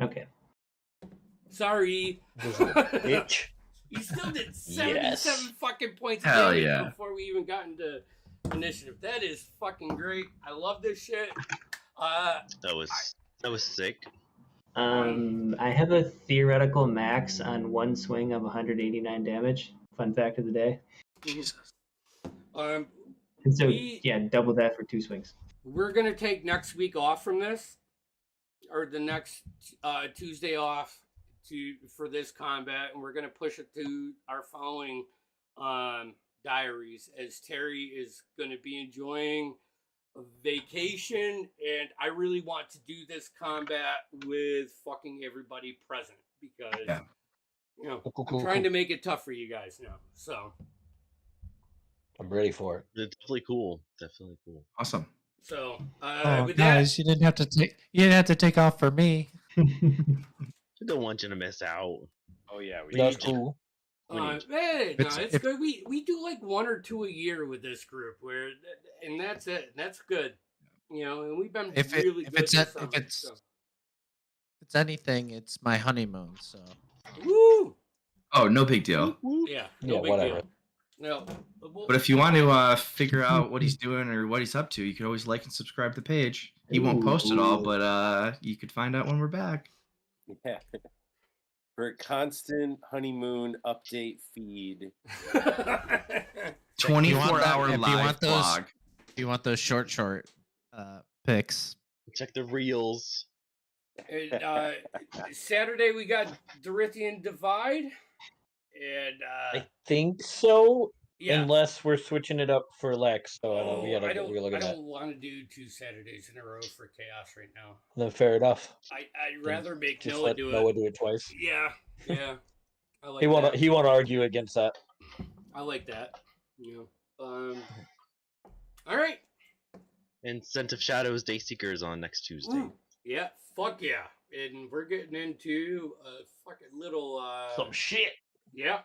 Okay. Sorry. Bitch. You still did 77 fucking points of Hell damage yeah. before we even got into initiative. That is fucking great. I love this shit. That was sick. I have a theoretical max on one swing of 189 damage. Fun fact of the day. Jesus. And so, double that for 2 swings. We're gonna take next week off from this, or the next Tuesday off for this combat, and we're gonna push it to our following diaries, as Terry is gonna be enjoying a vacation, and I really want to do this combat with fucking everybody present because I'm trying to make it tough for you guys now. So I'm ready for it. It's definitely cool. Definitely cool. Awesome. So with guys, you didn't have to take off for me. I don't want you to miss out. Oh yeah, That's cool. It's good. We do like 1 or 2 a year with this group, and that's it. That's good. And we've been really good. If it's anything, it's my honeymoon. So. Woo! Oh, no big deal. Yeah, no big whatever. deal. No, But if you want to figure out what he's doing or what he's up to, you can always like and subscribe to the page. He won't post it all, but you could find out when we're back. Yeah. For a constant honeymoon update feed. 24-hour live blog. If you want those short pics. Check the reels. Saturday we got Dorithian Divide, and I think so. yeah. Unless we're switching it up for Lex, so I we're looking don't at. want to do 2 Saturdays in a row for Chaos right now. Then fair enough. I'd rather make Just Noah let do it. Noah do it twice. Yeah. I like He won't argue against that. I like that. All right. And Scent of Shadows Dayseekers on next Tuesday. Ooh. Yeah. Fuck yeah. And we're getting into a fucking little Some shit. Yeah.